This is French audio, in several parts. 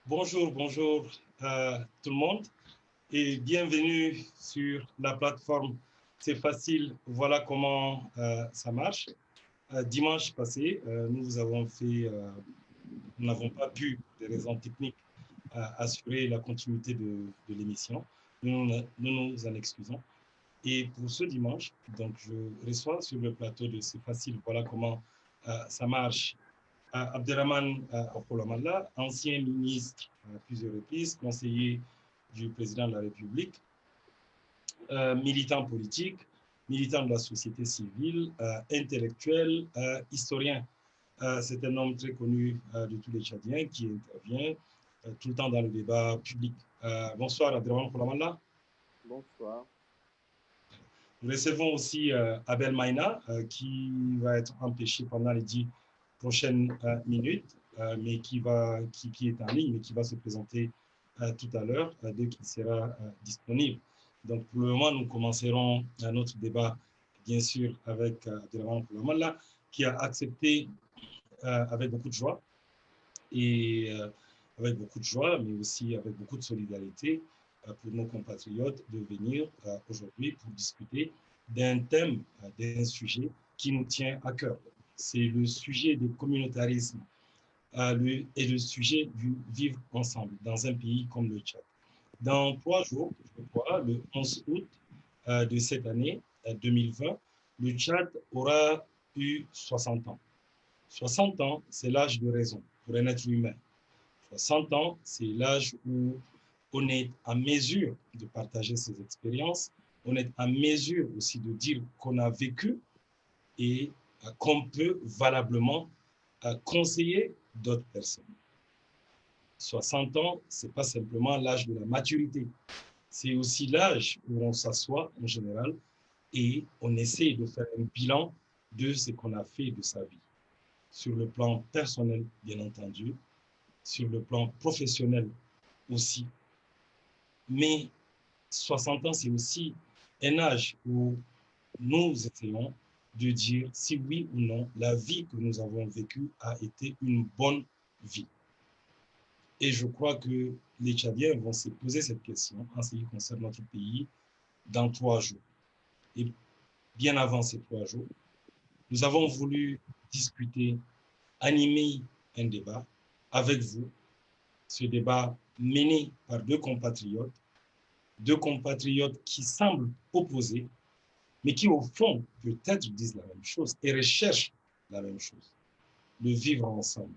Bonjour, bonjour à tout le monde et bienvenue sur la plateforme. C'est facile, voilà comment ça marche. Dimanche passé, nous n'avons pas pu, pour des raisons techniques, assurer la continuité de l'émission. Nous nous en excusons. Et pour ce dimanche, donc je reçois sur le plateau de C'est facile, voilà comment ça marche. Abderrahmane Akolomallah, ancien ministre à plusieurs reprises, conseiller du président de la République, militant politique, militant de la société civile, intellectuel, historien. C'est un homme très connu de tous les Tchadiens qui intervient tout le temps dans le débat public. Bonsoir Abderrahmane Akolomallah. Bonsoir. Nous recevons aussi Abel Maïna qui va être empêché pendant les 10 prochaines minutes, mais qui est en ligne, mais qui va se présenter tout à l'heure dès qu'il sera disponible. Donc pour le moment, nous commencerons notre débat, bien sûr, avec Abdelrahman Koulamalla, qui a accepté avec beaucoup de joie, et avec beaucoup de joie, mais aussi avec beaucoup de solidarité pour nos compatriotes de venir aujourd'hui pour discuter d'un thème, d'un sujet qui nous tient à cœur. C'est le sujet du communautarisme et le sujet du vivre ensemble dans un pays comme le Tchad. Dans 3 jours, je crois, le 11 août de cette année 2020, le Tchad aura eu 60 ans. 60 ans, c'est l'âge de raison pour un être humain. 60 ans, c'est l'âge où on est en mesure de partager ses expériences, on est en mesure aussi de dire qu'on a vécu et qu'on peut valablement conseiller d'autres personnes. 60 ans, ce n'est pas simplement l'âge de la maturité, c'est aussi l'âge où on s'assoit en général et on essaie de faire un bilan de ce qu'on a fait de sa vie, sur le plan personnel, bien entendu, sur le plan professionnel aussi. Mais 60 ans, c'est aussi un âge où nous essayons de dire si oui ou non la vie que nous avons vécue a été une bonne vie. Et je crois que les Tchadiens vont se poser cette question en ce qui concerne notre pays dans 3 jours. Et bien avant ces 3 jours, nous avons voulu discuter, animer un débat avec vous, ce débat mené par deux compatriotes qui semblent opposés, mais qui au fond peut-être disent la même chose et recherchent la même chose, de vivre ensemble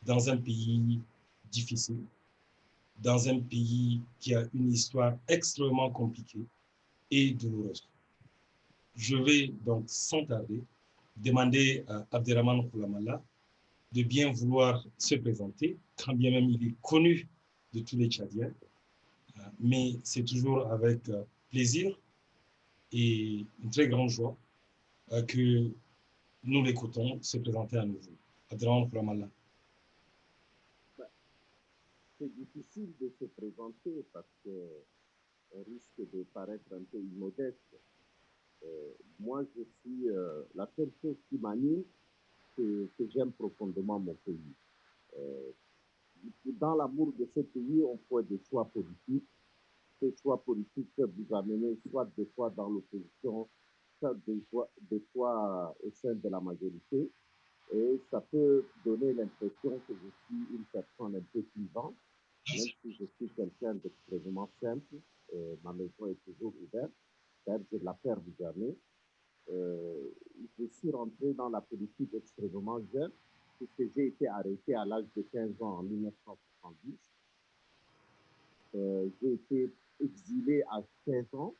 dans un pays difficile, dans un pays qui a une histoire extrêmement compliquée et douloureuse. Je vais donc sans tarder demander à Abderrahmane Koulamalla de bien vouloir se présenter, quand bien même il est connu de tous les Tchadiens, mais c'est toujours avec plaisir et une très grande joie que nous l'écoutons se présenter à nouveau. Abdelrahman Koulamalla. C'est difficile de se présenter parce qu'on risque de paraître un peu immodeste. Moi, je suis la seule chose qui m'anime, c'est que j'aime profondément mon pays. Euh, dans l'amour de ce pays, on fait des choix politiques. Ces choix politiques peuvent vous amener soit des fois dans l'opposition, soit des fois au sein de la majorité. Et ça peut donner l'impression que je suis une personne un peu clivante, même si je suis quelqu'un d'extrêmement simple. Ma maison est toujours ouverte. D'ailleurs, je ne la ferme jamais. Euh, je suis rentré dans la politique extrêmement jeune, puisque j'ai été arrêté à l'âge de 15 ans en 1970. J'ai été exilé à 15 ans.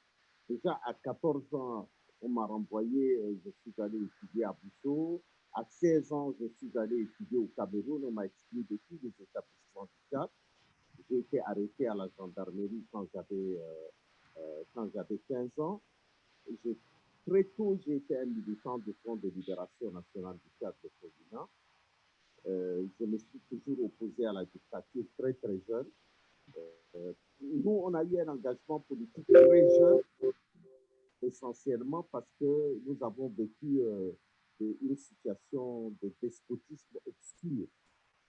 Déjà à 14 ans, on m'a renvoyé, je suis allé étudier à Bousso. À 16 ans, je suis allé étudier au Cameroun, on m'a exclu de tous les établissements du Tchad. J'ai été arrêté à la gendarmerie quand j'avais 15 ans. Très tôt, j'ai été un militant du Front de libération nationale du Tchad de Fodina. Je me suis toujours opposé à la dictature très très jeune. Nous, on a eu un engagement politique très jeune, essentiellement parce que nous avons vécu une situation de despotisme obscur.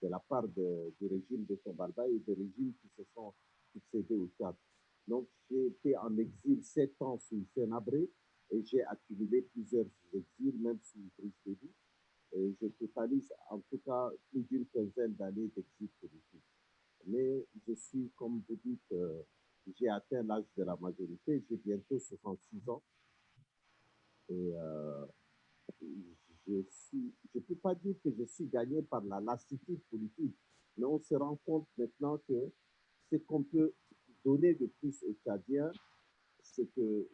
de la part du régime de Tombalba et des régimes qui se sont succédés au Tchad. Donc, j'ai été en exil 7 ans sous Hissène Habré et j'ai accumulé plusieurs exils, même sous Brice Déby. Et je totalise en tout cas plus d'une quinzaine d'années d'exil politique. Mais je suis, comme vous dites, j'ai atteint l'âge de la majorité, j'ai bientôt 66 ans. Et je ne peux pas dire que je suis gagné par la lassitude politique, mais on se rend compte maintenant que ce qu'on peut donner de plus aux Tchadiens, c'est de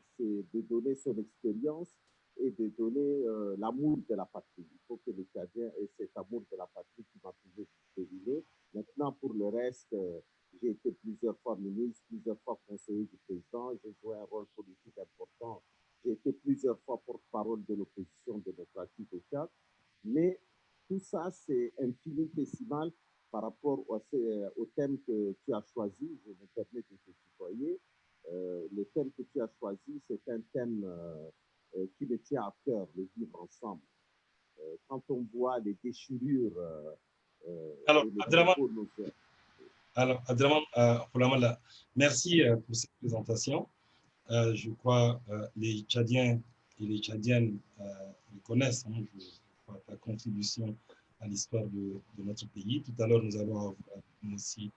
donner son expérience et de donner l'amour de la patrie. Il faut que les Tchadiens aient cet amour de la patrie qui m'a toujours déterminé. Maintenant, pour le reste, j'ai été plusieurs fois ministre, plusieurs fois conseiller du président, j'ai joué un rôle politique important. J'ai été plusieurs fois porte-parole de l'opposition démocratique au Tchad. Mais tout ça, c'est infinitésimal par rapport au thème que tu as choisi. Je me permets de te tutoyer. Le thème que tu as choisi, c'est un thème qui me tient à cœur, le vivre ensemble. Quand on voit les déchirures Alors, et les Abdraman, propos de nos... merci pour cette présentation. Je crois les Tchadiens et les Tchadiennes reconnaissent ta contribution à l'histoire de notre pays. Tout à l'heure, nous allons avoir aussi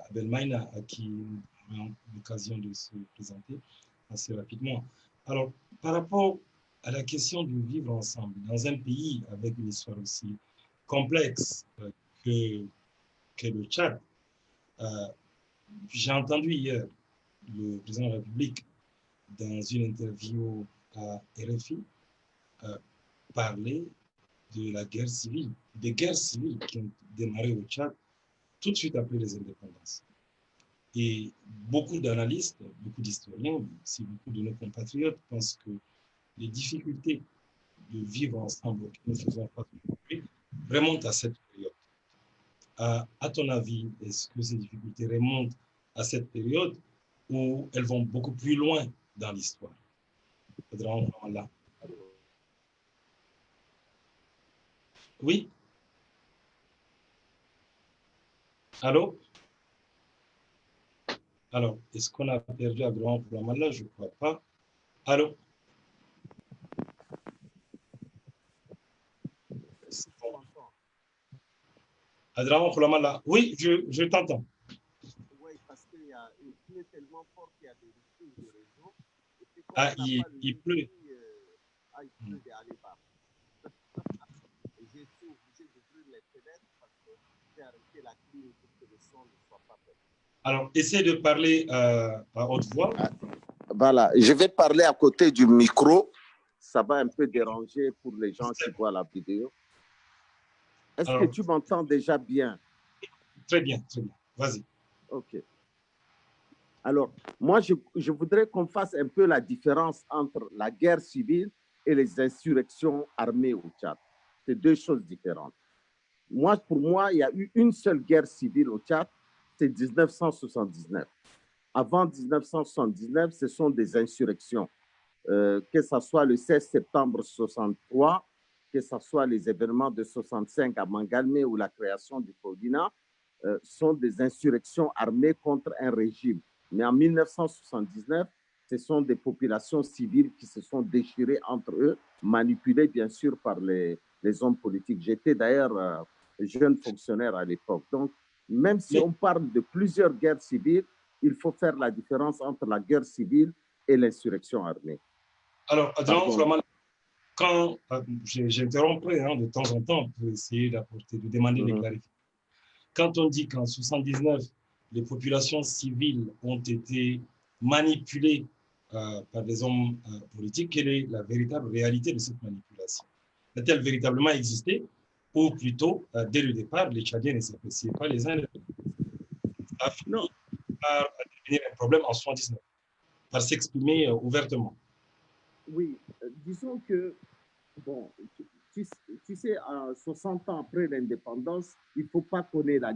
Abel Maïna, à qui nous avons l'occasion de se présenter assez rapidement. Alors, par rapport à la question de vivre ensemble dans un pays avec une histoire aussi complexe que le Tchad, j'ai entendu hier le président de la République dans une interview à RFI parler de la guerre civile, des guerres civiles qui ont démarré au Tchad tout de suite après les indépendances. Et beaucoup d'analystes, beaucoup d'historiens, aussi beaucoup de nos compatriotes pensent que les difficultés de vivre ensemble auxquelles nous faisons face aujourd'hui remontent à cette période. À ton avis, est-ce que ces difficultés remontent à cette période ou elles vont beaucoup plus loin dans l'histoire? Oui? Allô? Alors, est-ce qu'on a perdu Abraham Koulamala? Je ne crois pas. Allô? Abraham Koulamala, oui, je t'entends. Oui, parce qu'il pleut tellement fort qu'il y a des ruptures de réseau. Et puis, Ah, il pleut. il pleut d'aller bas. J'ai été obligé d'ouvrir les fenêtres parce que j'ai arrêté la clim pour que le son ne soit pas perdu. Alors, essaie de parler à haute voix. Voilà, je vais parler à côté du micro. Ça va un peu déranger pour les gens qui voient la vidéo. Est-ce que tu m'entends déjà bien? Très bien, très bien. Vas-y. OK. Alors, moi, je voudrais qu'on fasse un peu la différence entre la guerre civile et les insurrections armées au Tchad. C'est deux choses différentes. Pour moi, il y a eu une seule guerre civile au Tchad, c'est 1979. Avant 1979, ce sont des insurrections. Que ce soit le 16 septembre 63, que ce soit les événements de 65 à Mangalmé ou la création du Podina, sont des insurrections armées contre un régime. Mais en 1979, ce sont des populations civiles qui se sont déchirées entre eux, manipulées bien sûr par les hommes politiques. J'étais d'ailleurs jeune fonctionnaire à l'époque. Donc, même si on parle de plusieurs guerres civiles, il faut faire la différence entre la guerre civile et l'insurrection armée. Alors, Adrien, quand j'interromps de temps en temps pour essayer d'apporter, de demander des clarifications. Quand on dit qu'en 79, les populations civiles ont été manipulées par des hommes politiques, quelle est la véritable réalité de cette manipulation? A-t-elle véritablement existé? Ou plutôt, dès le départ, les Tchadiens ne s'appréciaient pas les uns les autres? Ça a fini par devenir un problème en 79, par s'exprimer ouvertement. Oui, disons que, bon, tu sais, 60 ans après l'indépendance, il ne faut pas connaître,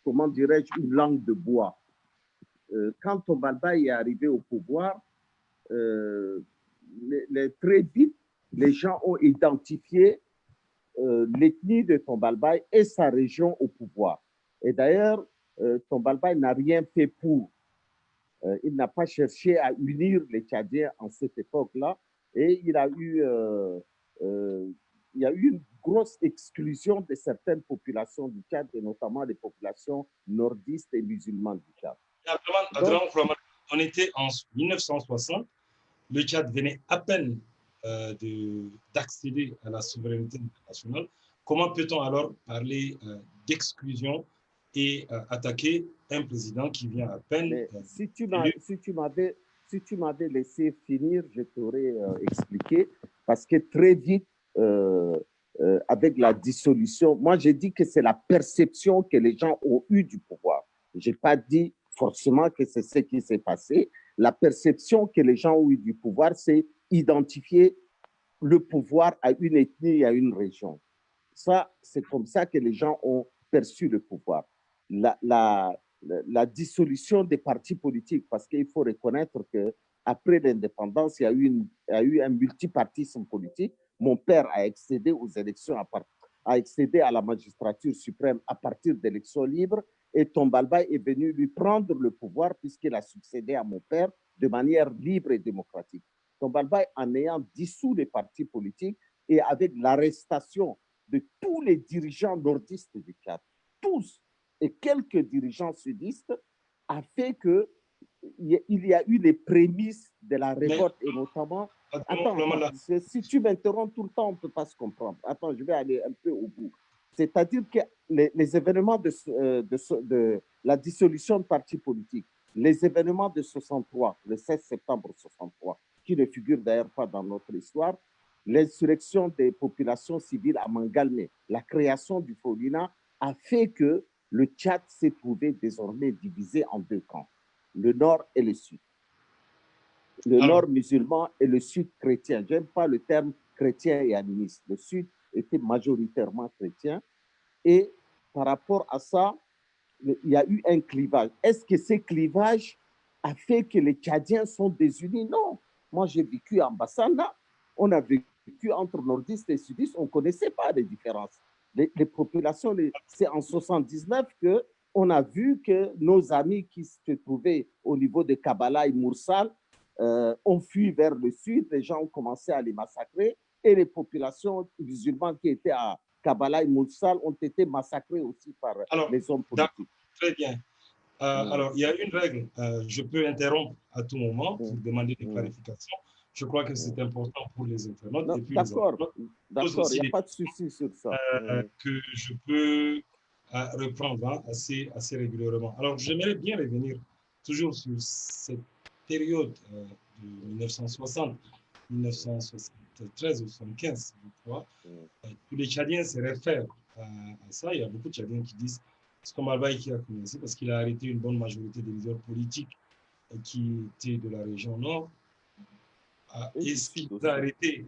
comment dirais-je, une langue de bois. Quand Tombalba est arrivé au pouvoir, très vite, les gens ont identifié l'ethnie de Tombalbaye et sa région au pouvoir. Et d'ailleurs, Tombalbaye n'a rien fait pour. Il n'a pas cherché à unir les Tchadiens en cette époque-là. Et il y a eu une grosse exclusion de certaines populations du Tchad, et notamment les populations nordistes et musulmanes du Tchad. Donc, on était en 1960, le Tchad venait à peine d'accéder à la souveraineté nationale. Comment peut-on alors parler d'exclusion et attaquer un président qui vient à peine si tu m'avais laissé finir, je t'aurais expliqué, parce que très vite, avec la dissolution, moi j'ai dit que c'est la perception que les gens ont eue du pouvoir. Je n'ai pas dit forcément que c'est ce qui s'est passé. La perception que les gens ont eue du pouvoir, c'est identifier le pouvoir à une ethnie et à une région. Ça, c'est comme ça que les gens ont perçu le pouvoir. La dissolution des partis politiques, parce qu'il faut reconnaître qu'après l'indépendance, il y a eu un multipartisme politique. Mon père a accédé aux élections, a accédé à la magistrature suprême à partir d'élections libres, et Tombalbaye est venu lui prendre le pouvoir puisqu'il a succédé à mon père de manière libre et démocratique. Tombalbaye, en ayant dissous les partis politiques et avec l'arrestation de tous les dirigeants nordistes du Tchad, tous, et quelques dirigeants sudistes, a fait que il y a eu les prémices de la révolte, et notamment... Attends, si tu m'interromps tout le temps, on ne peut pas se comprendre. Attends, je vais aller un peu au bout. C'est-à-dire que les événements de la dissolution de partis politiques, les événements de 63, le 16 septembre 63, qui ne figurent d'ailleurs pas dans notre histoire, l'insurrection des populations civiles à Mangalmé, la création du FOLINA a fait que le Tchad s'est trouvé désormais divisé en deux camps, le nord et le sud. Le nord musulman et le sud chrétien. Je n'aime pas le terme chrétien et animiste. Le sud était majoritairement chrétien. Et par rapport à ça, il y a eu un clivage. Est-ce que ce clivage a fait que les Tchadiens sont désunis? Non. Moi, j'ai vécu à Bassana. On a vécu entre nordistes et sudistes. On ne connaissait pas les différences. Les populations, c'est en 79 qu'on a vu que nos amis qui se trouvaient au niveau de Kabbalah et Moursal ont fui vers le sud. Les gens ont commencé à les massacrer. Et les populations musulmanes qui étaient à Kabbalah et Moussal ont été massacrés aussi par les hommes politiques. Très bien. Alors, il y a une règle. Je peux interrompre à tout moment pour demander des clarifications. Je crois que c'est important pour les internautes. D'accord, il n'y a pas de souci sur ça. Que je peux reprendre assez régulièrement. Alors, j'aimerais bien revenir toujours sur cette période de 1960, 1973 ou 1975, je crois. Tous les Tchadiens se réfèrent à ça. Il y a beaucoup de Tchadiens qui disent c'est Tombalbaye qui a commencé parce qu'il a arrêté une bonne majorité des leaders politiques qui étaient de la région nord. Est-ce qu'il a arrêté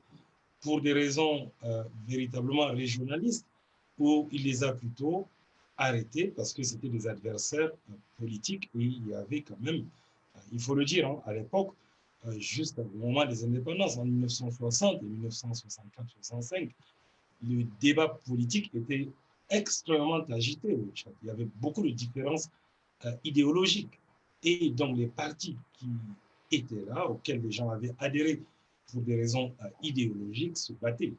pour des raisons véritablement régionalistes ou il les a plutôt arrêtés parce que c'était des adversaires politiques et il y avait quand même, il faut le dire, à l'époque, juste au moment des indépendances, en 1960 et 1964-65, le débat politique était extrêmement agité au Tchad. Il y avait beaucoup de différences idéologiques. Et donc, les partis qui étaient là, auxquels les gens avaient adhéré pour des raisons idéologiques, se battaient.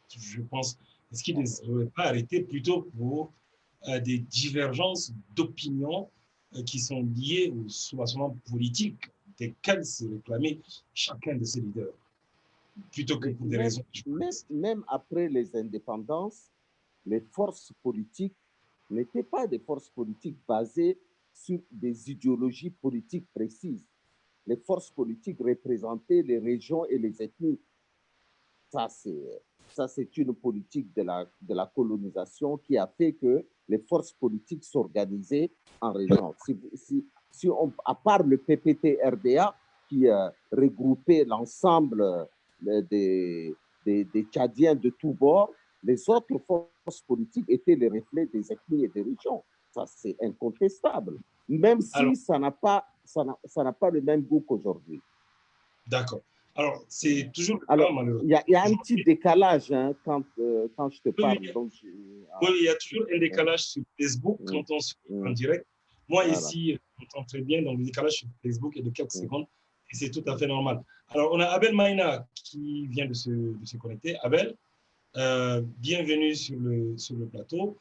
Je pense, est-ce qu'ils n'auraient pas arrêté plutôt pour des divergences d'opinion qui sont liées au soubassement politique desquels se réclamait chacun de ces leaders, plutôt que pour des raisons... Même après les indépendances, les forces politiques n'étaient pas des forces politiques basées sur des idéologies politiques précises. Les forces politiques représentaient les régions et les ethnies. Ça, c'est une politique de la colonisation qui a fait que les forces politiques s'organisaient en région. À part le PPT-RDA, qui regroupait l'ensemble des Tchadiens de tous bords, les autres forces politiques étaient les reflets des ethnies et des régions. Ça, c'est incontestable. Même si ça n'a pas le même goût qu'aujourd'hui. D'accord. Alors, c'est toujours le cas, Alors, malheureusement. il y a un petit décalage hein, quand je te Oui, parle. Donc, oui, il y a toujours un décalage sur Facebook quand on se fait en direct. Moi, voilà. ici, j'entends très bien, donc le décalage sur Facebook est de quelques secondes et c'est tout à fait normal. Alors, on a Abel Maïna qui vient de se connecter. Abel, bienvenue sur le plateau.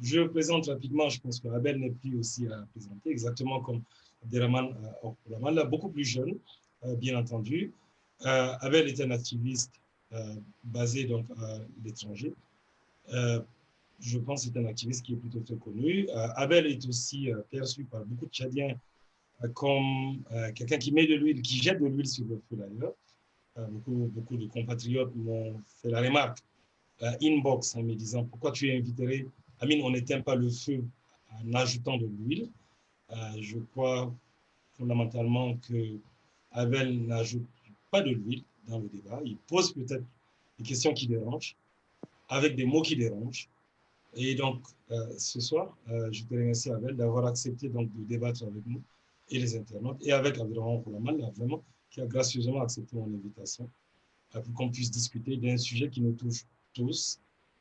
Je présente rapidement, je pense que Abel n'est plus aussi à présenter, exactement comme Abdelrahman Orkoulaman, là, beaucoup plus jeune, bien entendu. Abel est un activiste basé donc à l'étranger. Je pense que c'est un activiste qui est plutôt très connu. Abel est aussi perçu par beaucoup de Tchadiens comme quelqu'un qui met de l'huile, qui jette de l'huile sur le feu d'ailleurs. Beaucoup de compatriotes m'ont fait la remarque inbox en me disant pourquoi tu inviterais Amine, on n'éteint pas le feu en ajoutant de l'huile. Je crois fondamentalement que Abel n'ajoute pas de l'huile dans le débat. Il pose peut-être des questions qui dérangent, avec des mots qui dérangent. Et donc, ce soir, je te remercie, Abel, d'avoir accepté donc, de débattre avec nous et les internautes, et avec Abdelrahman Koulaman, vraiment, qui a gracieusement accepté mon invitation pour qu'on puisse discuter d'un sujet qui nous touche tous,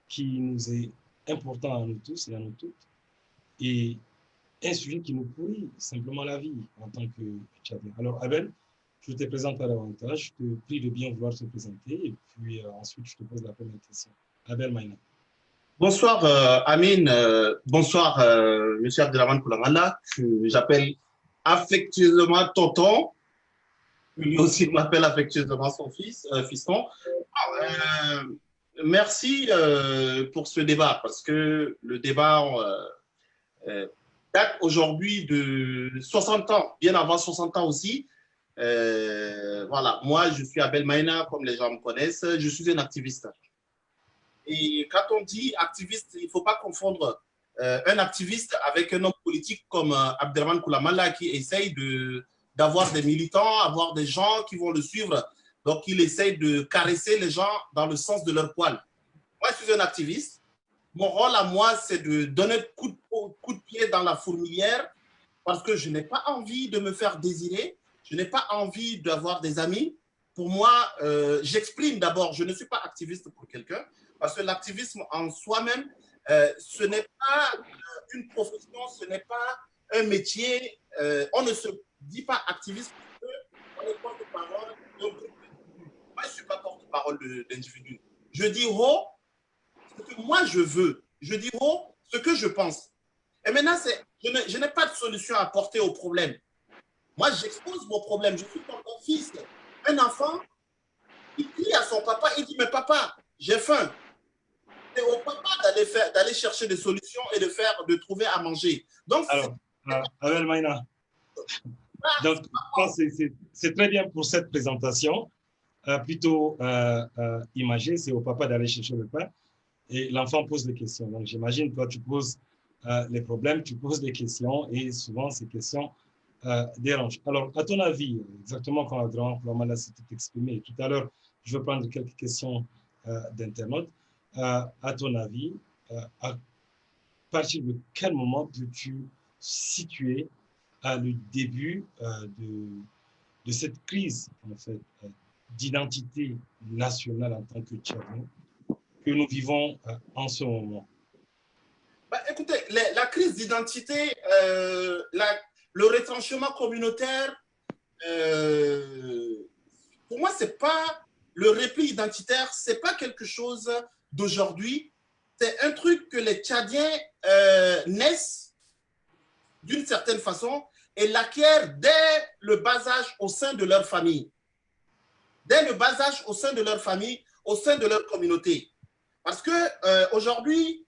qui nous est important à nous tous et à nous toutes, et un sujet qui nous pourrit simplement la vie en tant que Tchadien. Alors, Abel, je te présente à davantage, je te prie de bien vouloir te présenter, et puis ensuite, je te pose la première question. Abel Maïna. Bonsoir Amine, bonsoir Monsieur Abdelrahman Koulamala, j'appelle affectueusement tonton, lui aussi m'appelle affectueusement son fils, fiston. Merci pour ce débat, parce que le débat date aujourd'hui de 60 ans, bien avant 60 ans aussi. Voilà, moi je suis Abel Maïna, comme les gens me connaissent, je suis un activiste. Et quand on dit activiste, il ne faut pas confondre un activiste avec un homme politique comme Abdelrahman Koulamala qui essaye d'avoir des militants, avoir des gens qui vont le suivre. Donc, il essaye de caresser les gens dans le sens de leur poil. Moi, je suis un activiste. Mon rôle à moi, c'est de donner coup de pied dans la fourmilière parce que je n'ai pas envie de me faire désirer. Je n'ai pas envie d'avoir des amis. Pour moi, j'exprime d'abord, je ne suis pas activiste pour quelqu'un. Parce que l'activisme en soi-même, ce n'est pas une profession, ce n'est pas un métier. On ne se dit pas activiste parce qu'on est porte-parole d'un groupe d'individus. Moi, je ne suis pas porte-parole d'individus. Je dis haut ce que moi je veux. Je dis haut ce que je pense. Et maintenant, je n'ai pas de solution à apporter au problème. Moi, j'expose mon problème. Je suis comme mon fils. Un enfant, il crie à son papa, il dit, mais papa, j'ai faim. C'est au papa d'aller chercher des solutions et de trouver à manger. Donc, alors, Abel Maïna, donc, c'est très bien pour cette présentation, plutôt imagée, c'est au papa d'aller chercher le pain et l'enfant pose des questions. Donc, j'imagine, toi, tu poses les problèmes, tu poses des questions et souvent, ces questions dérangent. Alors, à ton avis, exactement comme Abdelrahman s'était exprimé tout à l'heure, je vais prendre quelques questions d'internautes. À ton avis, à partir de quel moment peux-tu situer le début de cette crise en fait, d'identité nationale en tant que Tchadien que nous vivons en ce moment? Bah, écoutez, la crise d'identité, le retranchement communautaire, pour moi, c'est pas le repli identitaire, c'est pas quelque chose d'aujourd'hui. C'est un truc que les Tchadiens naissent d'une certaine façon et l'acquièrent dès le bas âge au sein de leur famille. Dès le bas âge au sein de leur famille, au sein de leur communauté. Parce que aujourd'hui,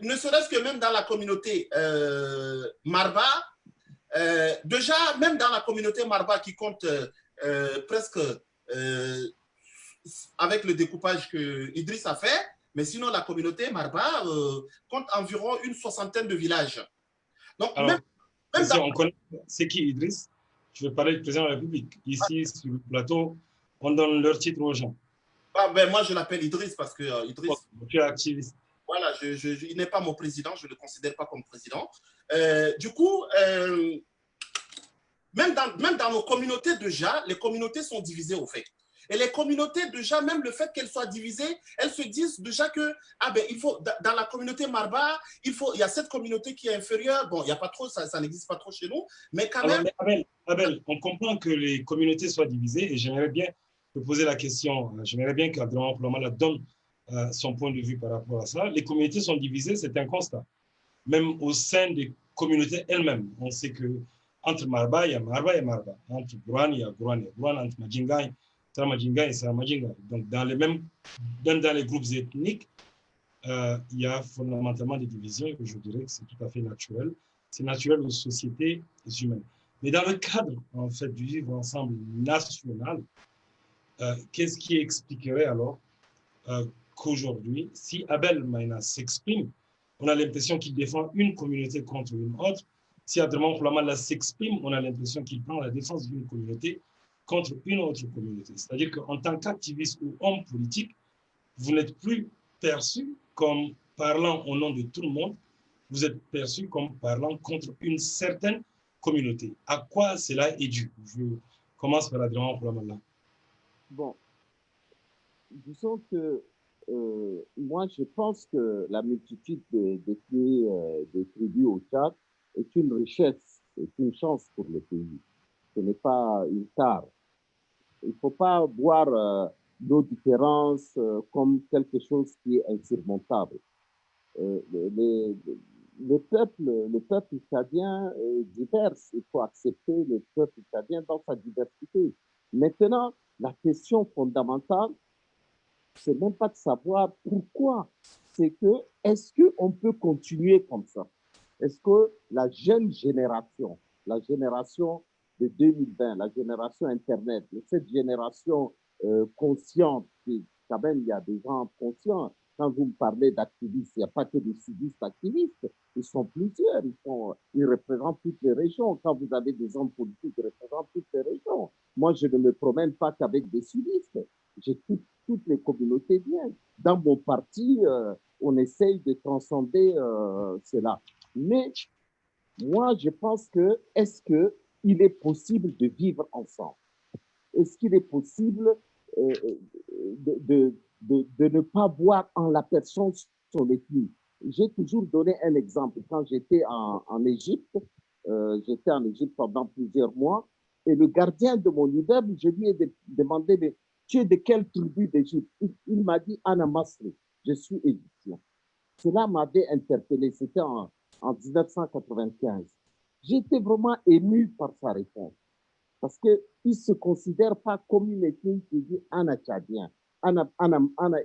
ne serait-ce que même dans la communauté Marba, déjà, même dans la communauté Marba qui compte presque avec le découpage que Idriss a fait, mais sinon la communauté Marba compte environ une 60aine de villages. Donc, alors, même si on connaît, c'est qui Idriss? Je vais parler du président de la République. Ici, sur le plateau, on donne leur titre aux gens. Ah, ben, moi, je l'appelle Idriss parce que Idriss… Tu es activiste. Voilà, il n'est pas mon président, je ne le considère pas comme président. Du coup, même dans nos communautés déjà, les communautés sont divisées au fait. Et les communautés, déjà, même le fait qu'elles soient divisées, elles se disent déjà que, ah ben, il faut, dans la communauté Marba, il y a cette communauté qui est inférieure. Bon, il n'y a pas trop, ça n'existe pas trop chez nous, mais quand Alors, même. mais Abel, on comprend que les communautés soient divisées et j'aimerais bien te poser la question. J'aimerais bien qu'Abdelrahman Plouamala donne son point de vue par rapport à ça. Les communautés sont divisées, c'est un constat. Même au sein des communautés elles-mêmes, on sait que entre Marba, il y a Marba et Marba. Entre Gouran, il y a Gouran et Gouran. Entre Majinga, c'est Majinga et c'est Majinga. Donc, dans les mêmes, même dans les groupes ethniques, il y a fondamentalement des divisions et je dirais que c'est tout à fait naturel. C'est naturel aux sociétés humaines. Mais dans le cadre, en fait, du vivre ensemble national, qu'est-ce qui expliquerait alors qu'aujourd'hui, si Abel Maïna s'exprime, on a l'impression qu'il défend une communauté contre une autre. Si Abdelrahman Plouamala s'exprime, on a l'impression qu'il prend la défense d'une communauté contre une autre communauté. C'est-à-dire qu'en tant qu'activiste ou homme politique, vous n'êtes plus perçu comme parlant au nom de tout le monde, vous êtes perçu comme parlant contre une certaine communauté. À quoi cela est dû? Je commence par Abdelrahman Plouamala. Bon, disons que moi, je pense que la multitude d'ethnies, des tribus au Tchad est une richesse, est une chance pour le pays. Ce n'est pas une tare. Il ne faut pas voir nos différences comme quelque chose qui est insurmontable. Euh, les, le peuple tchadien est divers. Il faut accepter le peuple tchadien dans sa diversité. Maintenant, la question fondamentale, c'est même pas de savoir pourquoi. C'est que, est-ce qu'on peut continuer comme ça? Est-ce que la jeune génération, la génération de 2020, la génération Internet, cette génération consciente, quand même, il y a des gens conscients. Quand vous me parlez d'activistes, il n'y a pas que des sudistes activistes, ils sont plusieurs, ils représentent toutes les régions. Quand vous avez des hommes politiques, ils représentent toutes les régions. Moi, je ne me promène pas qu'avec des sudistes. J'ai toutes les communautés bien. Dans mon parti, on essaye de transcender cela. Mais moi, je pense que, est-ce qu'il est possible de vivre ensemble? Est-ce qu'il est possible de ne pas voir en la personne son ethnie? J'ai toujours donné un exemple. Quand j'étais en Égypte, j'étais en Égypte pendant plusieurs mois, et le gardien de mon immeuble, je lui ai demandé, mais tu es de quelle tribu d'Égypte? Il m'a dit, Anna Masri, je suis égyptien. Cela m'avait interpellé, c'était en 1995. J'étais vraiment ému par sa réponse parce qu'il ne se considère pas comme une ethnie qui dit Anna Tchadien, Anna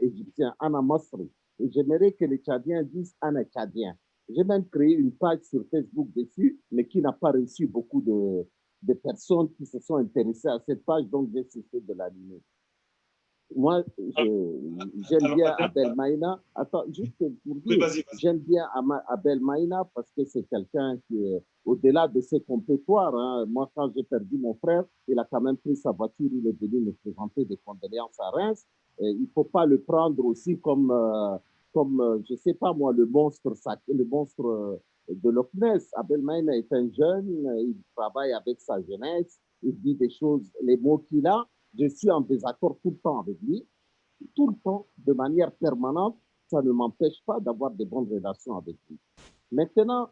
Égyptien, Anna Masri. Et j'aimerais que les Tchadiens disent Anna Tchadien. J'ai même créé une page sur Facebook dessus, mais qui n'a pas reçu beaucoup de personnes qui se sont intéressées à cette page, donc j'ai cessé de l'animer. Moi, j'aime bien Abel Maïna. Attends, juste pour dire, j'aime bien Abel Maïna parce que c'est quelqu'un qui est au-delà de ses compétoires. Hein. Moi, quand j'ai perdu mon frère, il a quand même pris sa voiture, il est venu me présenter des condoléances à Reims. Et il ne faut pas le prendre aussi comme, je ne sais pas moi, le monstre de Loch Ness. Abel Maïna est un jeune, il travaille avec sa jeunesse, il dit des choses, les mots qu'il a. Je suis en désaccord tout le temps avec lui, tout le temps, de manière permanente. Ça ne m'empêche pas d'avoir de bonnes relations avec lui. Maintenant,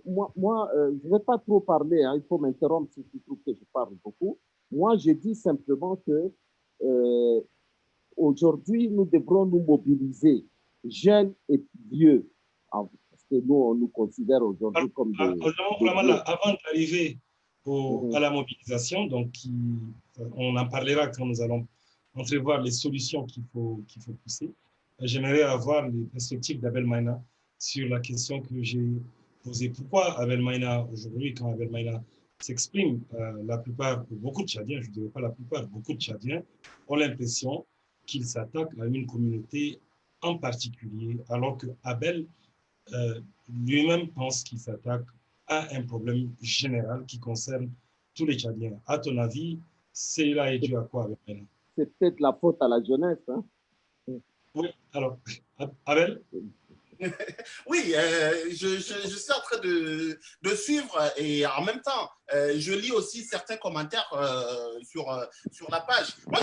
moi je ne vais pas trop parler, hein, il faut m'interrompre si tu trouves que je parle beaucoup. Moi, je dis simplement que aujourd'hui, nous devrons nous mobiliser, jeunes et vieux, parce que nous, on nous considère aujourd'hui comme des avant d'arriver à la mobilisation, donc on en parlera quand nous allons entrevoir les solutions qu'il faut pousser. J'aimerais avoir les perspectives d'Abel Maïna sur la question que j'ai posée. Pourquoi Abel Maïna, aujourd'hui, quand Abel Maïna s'exprime, la plupart, beaucoup de Tchadiens, je ne dirais pas la plupart, beaucoup de Tchadiens ont l'impression qu'il s'attaque à une communauté en particulier, alors que Abel lui-même pense qu'il s'attaque à un problème général qui concerne tous les Tchadiens. À ton avis, cela est dû à quoi, Abel? C'est peut-être la faute à la jeunesse. Hein? Oui, alors, Abel? Oui, je suis en train de suivre et en même temps, je lis aussi certains commentaires sur la page. Moi,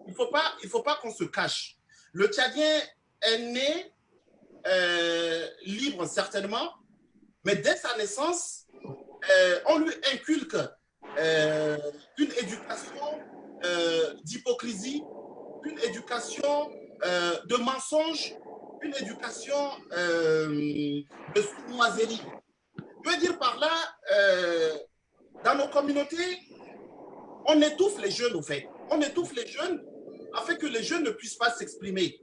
il faut pas qu'on se cache. Le Tchadien est né libre certainement, mais dès sa naissance, on lui inculque une éducation d'hypocrisie, une éducation de mensonge, une éducation de sournoiserie. Je veux dire par là, dans nos communautés, on étouffe les jeunes, au fait. On étouffe les jeunes afin que les jeunes ne puissent pas s'exprimer.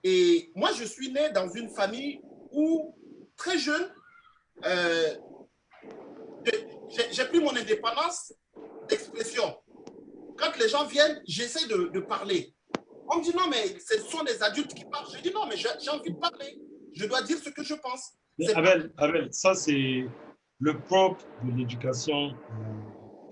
Et moi, je suis né dans une famille où, très jeune, j'ai pris mon indépendance d'expression. Quand les gens viennent, j'essaie de parler. On me dit non, mais ce sont des adultes qui parlent. Je dis non, mais j'ai envie de parler. Je dois dire ce que je pense. Abel, ça c'est le propre de l'éducation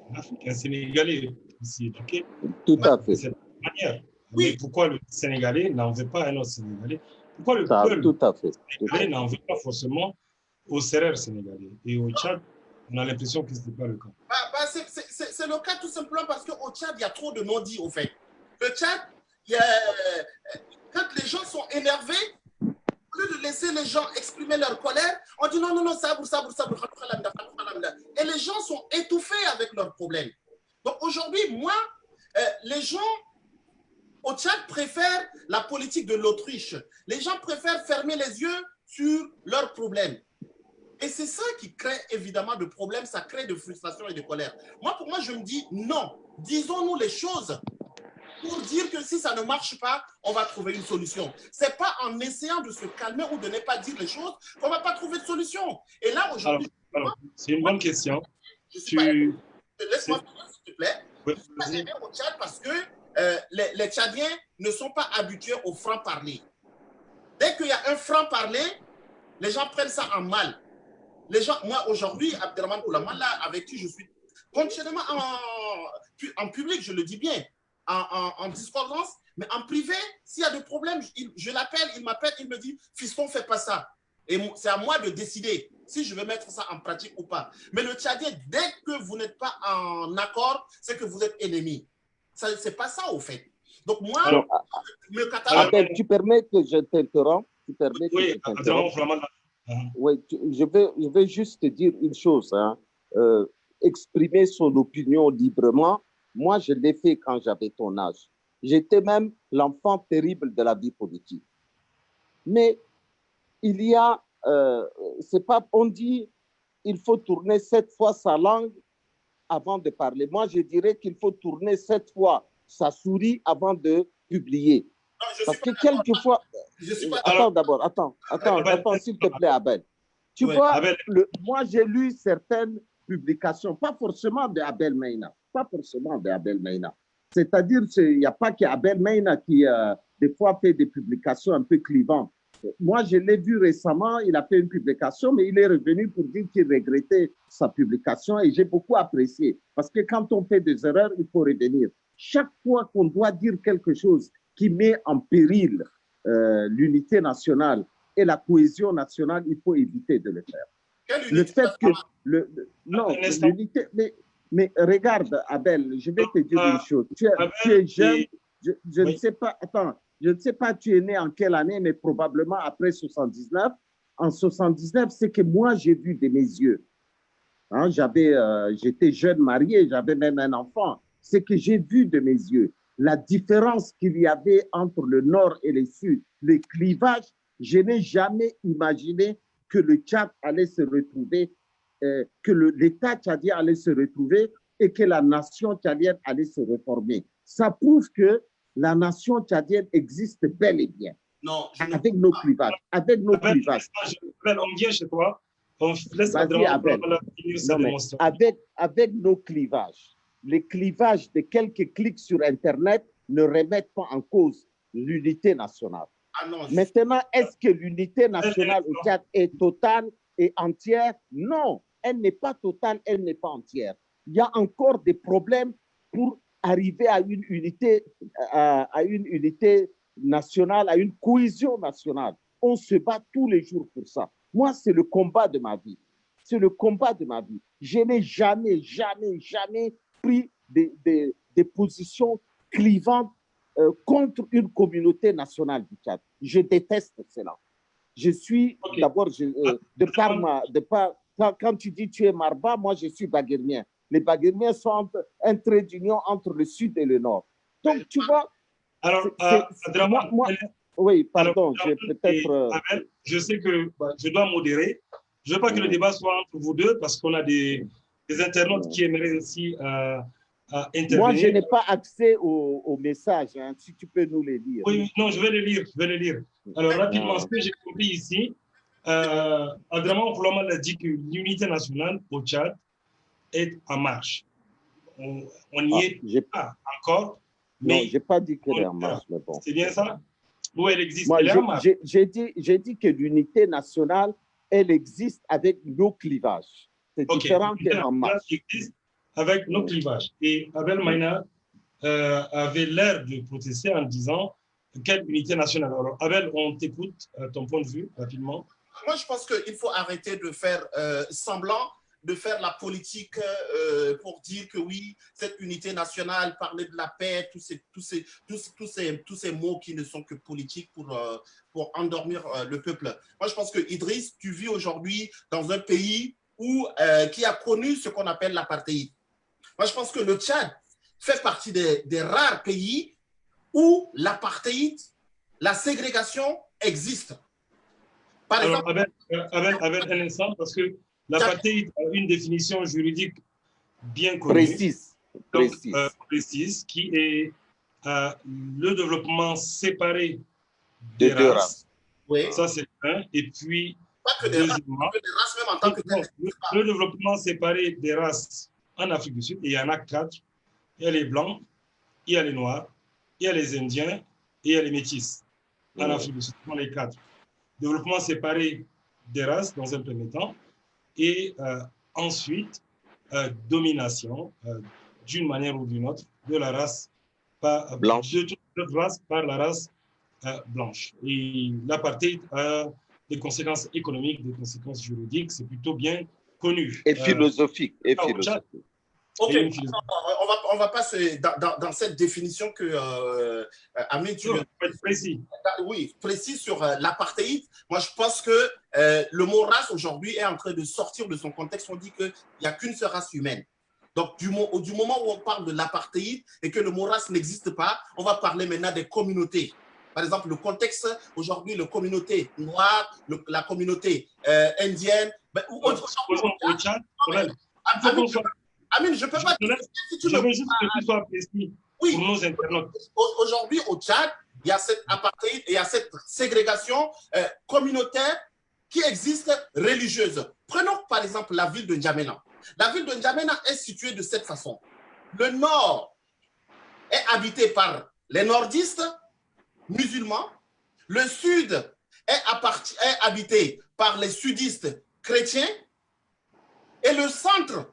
en Afrique. Un Sénégalais est aussi éduqué Tout à fait. de cette manière. Oui. Mais pourquoi le Sénégalais n'en veut pas un autre Sénégalais? Pourquoi le Ça, peuple tout à fait. sénégalais n'en veut pas forcément au Sérère sénégalais? Et au Tchad, on a l'impression que ce n'est pas le cas. C'est le cas tout simplement parce qu'au Tchad, il y a trop de non-dits, au fait. Le Tchad, quand les gens sont énervés, au lieu de laisser les gens exprimer leur colère, on dit non, non, non, ça. Et les gens sont étouffés avec leurs problèmes. Donc aujourd'hui, moi, les gens au Tchad préfèrent la politique de l'autruche. Les gens préfèrent fermer les yeux sur leurs problèmes. Et c'est ça qui crée évidemment de problèmes, ça crée de frustration et de colère. Moi, pour moi, je me dis non, disons-nous les choses pour dire que si ça ne marche pas, on va trouver une solution. Ce n'est pas en essayant de se calmer ou de ne pas dire les choses qu'on ne va pas trouver de solution. Et là, aujourd'hui... C'est une bonne question. Laisse-moi finir, s'il te plaît. Oui, je suis au Tchad parce que les Tchadiens ne sont pas habitués au franc-parler. Dès qu'il y a un franc-parler, les gens prennent ça en mal. Les gens, moi aujourd'hui, Abdelrahman Koulaman, là, avec qui je suis continuellement en public, je le dis bien, en discordance, mais en privé, s'il y a des problèmes, je l'appelle, il m'appelle, il me dit, fiston, fais pas ça. Et c'est à moi de décider si je vais mettre ça en pratique ou pas. Mais le Tchadien, dès que vous n'êtes pas en accord, c'est que vous êtes ennemi. C'est pas ça, au fait. Donc moi, alors, me catalogue... Abel, tu permets que je t'interrompe? Oui, oui, je vais juste te dire une chose. Hein. Exprimer son opinion librement, moi, je l'ai fait quand j'avais ton âge. J'étais même l'enfant terrible de la vie politique. Mais il y a, c'est pas, on dit, il faut tourner 7 fois sa langue avant de parler. Moi, je dirais qu'il faut tourner 7 fois sa souris avant de publier. Non, parce que quelquefois... Attends d'abord, attends, s'il te plaît, Abel. Tu vois, Abel. Moi, j'ai lu certaines publications, pas forcément de Abel Meina, C'est-à-dire, il n'y a pas qu'Abel Meina qui, des fois, fait des publications un peu clivantes. Moi, je l'ai vu récemment, il a fait une publication, mais il est revenu pour dire qu'il regrettait sa publication et j'ai beaucoup apprécié. Parce que quand on fait des erreurs, il faut revenir. Chaque fois qu'on doit dire quelque chose qui met en péril l'unité nationale et la cohésion nationale, il faut éviter de le faire. Le fait que... non, l'unité... Mais regarde, Abel, je vais te dire une chose. Tu es jeune, je ne sais pas... Attends, je ne sais pas tu es né en quelle année, mais probablement après 79. En 79, c'est que moi, j'ai vu de mes yeux. Hein, j'étais jeune marié, j'avais même un enfant. C'est que j'ai vu de mes yeux la différence qu'il y avait entre le nord et le sud, les clivages. Je n'ai jamais imaginé que le Tchad allait se retrouver, que l'État tchadien allait se retrouver et que la nation tchadienne allait se reformer. Ça prouve que la nation tchadienne existe bel et bien. Non, avec nos clivages. Avec nos clivages. On vient chez toi. On laisse avec nos clivages. Les clivages de quelques clics sur Internet ne remettent pas en cause l'unité nationale. Ah non, maintenant, est-ce que l'unité nationale au Tchad est totale et entière? Non, elle n'est pas totale, elle n'est pas entière. Il y a encore des problèmes pour arriver à une unité nationale, à une cohésion nationale. On se bat tous les jours pour ça. Moi, c'est le combat de ma vie. C'est le combat de ma vie. Je n'ai jamais, jamais, jamais pris des positions clivantes contre une communauté nationale du Tchad. Je déteste cela. Je suis, d'abord, quand tu dis tu es Marba, moi je suis Baguirmien. Les Baguirmiens sont un trait d'union entre le sud et le nord. Donc, tu vois. Alors, oui, pardon, peut-être. Je sais que je dois modérer. Je ne veux pas que le débat soit entre vous deux parce qu'on a des internautes qui aimeraient aussi intervenir. Moi, je n'ai pas accès aux messages. Hein, si tu peux nous les lire. Oui, non, je vais les lire. Alors, rapidement, ce que j'ai compris ici, Abdraman Koulibaly a dit que l'unité nationale au Tchad est en marche. On n'y est pas encore. Non, je n'ai pas dit qu'elle est en marche, mais bon. C'est bien ça? Où elle existe? Moi, j'ai dit que l'unité nationale, elle existe avec nos clivages. C'est différent qu'elle en marche. Elle existe avec nos clivages. Et Abel Maïna avait l'air de protester en disant quelle unité nationale. Alors, Abel, on t'écoute, ton point de vue, rapidement. Moi, je pense qu'il faut arrêter de faire semblant de faire la politique pour dire que oui, cette unité nationale, parler de la paix, tous ces mots qui ne sont que politiques pour endormir le peuple. Moi, je pense que Idriss, tu vis aujourd'hui dans un pays qui a connu ce qu'on appelle l'apartheid. Moi, je pense que le Tchad fait partie des rares pays où l'apartheid, la ségrégation existe. Par exemple, Abel, un instant, parce que l'apartheid a une définition juridique bien connue. Précise, qui est le développement séparé des races. Oui. Ça, c'est un. Et puis, pas que des races, même en tant que le développement séparé des races en Afrique du Sud, et il y en a 4. Il y a les Blancs, il y a les Noirs, il y a les Indiens et il y a les Métis. En Afrique du Sud, ce sont les 4. Développement séparé des races dans un premier temps. Et ensuite, domination d'une manière ou d'une autre de la race blanche. De toute race par la race blanche. Et l'apartheid a des conséquences économiques, des conséquences juridiques, c'est plutôt bien connu. Et philosophique. Ok, on va passer dans cette définition que Amine, tu veux être précis. Oui, précis sur l'apartheid. Moi, je pense que le mot race aujourd'hui est en train de sortir de son contexte. On dit qu'il n'y a qu'une seule race humaine. Donc, du moment où on parle de l'apartheid et que le mot race n'existe pas, on va parler maintenant des communautés. Par exemple, le contexte aujourd'hui, la communauté noire, la communauté indienne. Amine, je ne peux pas. Je veux juste que tu sois précis pour nos internautes. Aujourd'hui, au Tchad, il y a cette apartheid et il y a cette ségrégation communautaire qui existe religieuse. Prenons par exemple la ville de N'Djamena. La ville de N'Djamena est située de cette façon. Le nord est habité par les nordistes musulmans. Le sud est habité par les sudistes chrétiens. Et le centre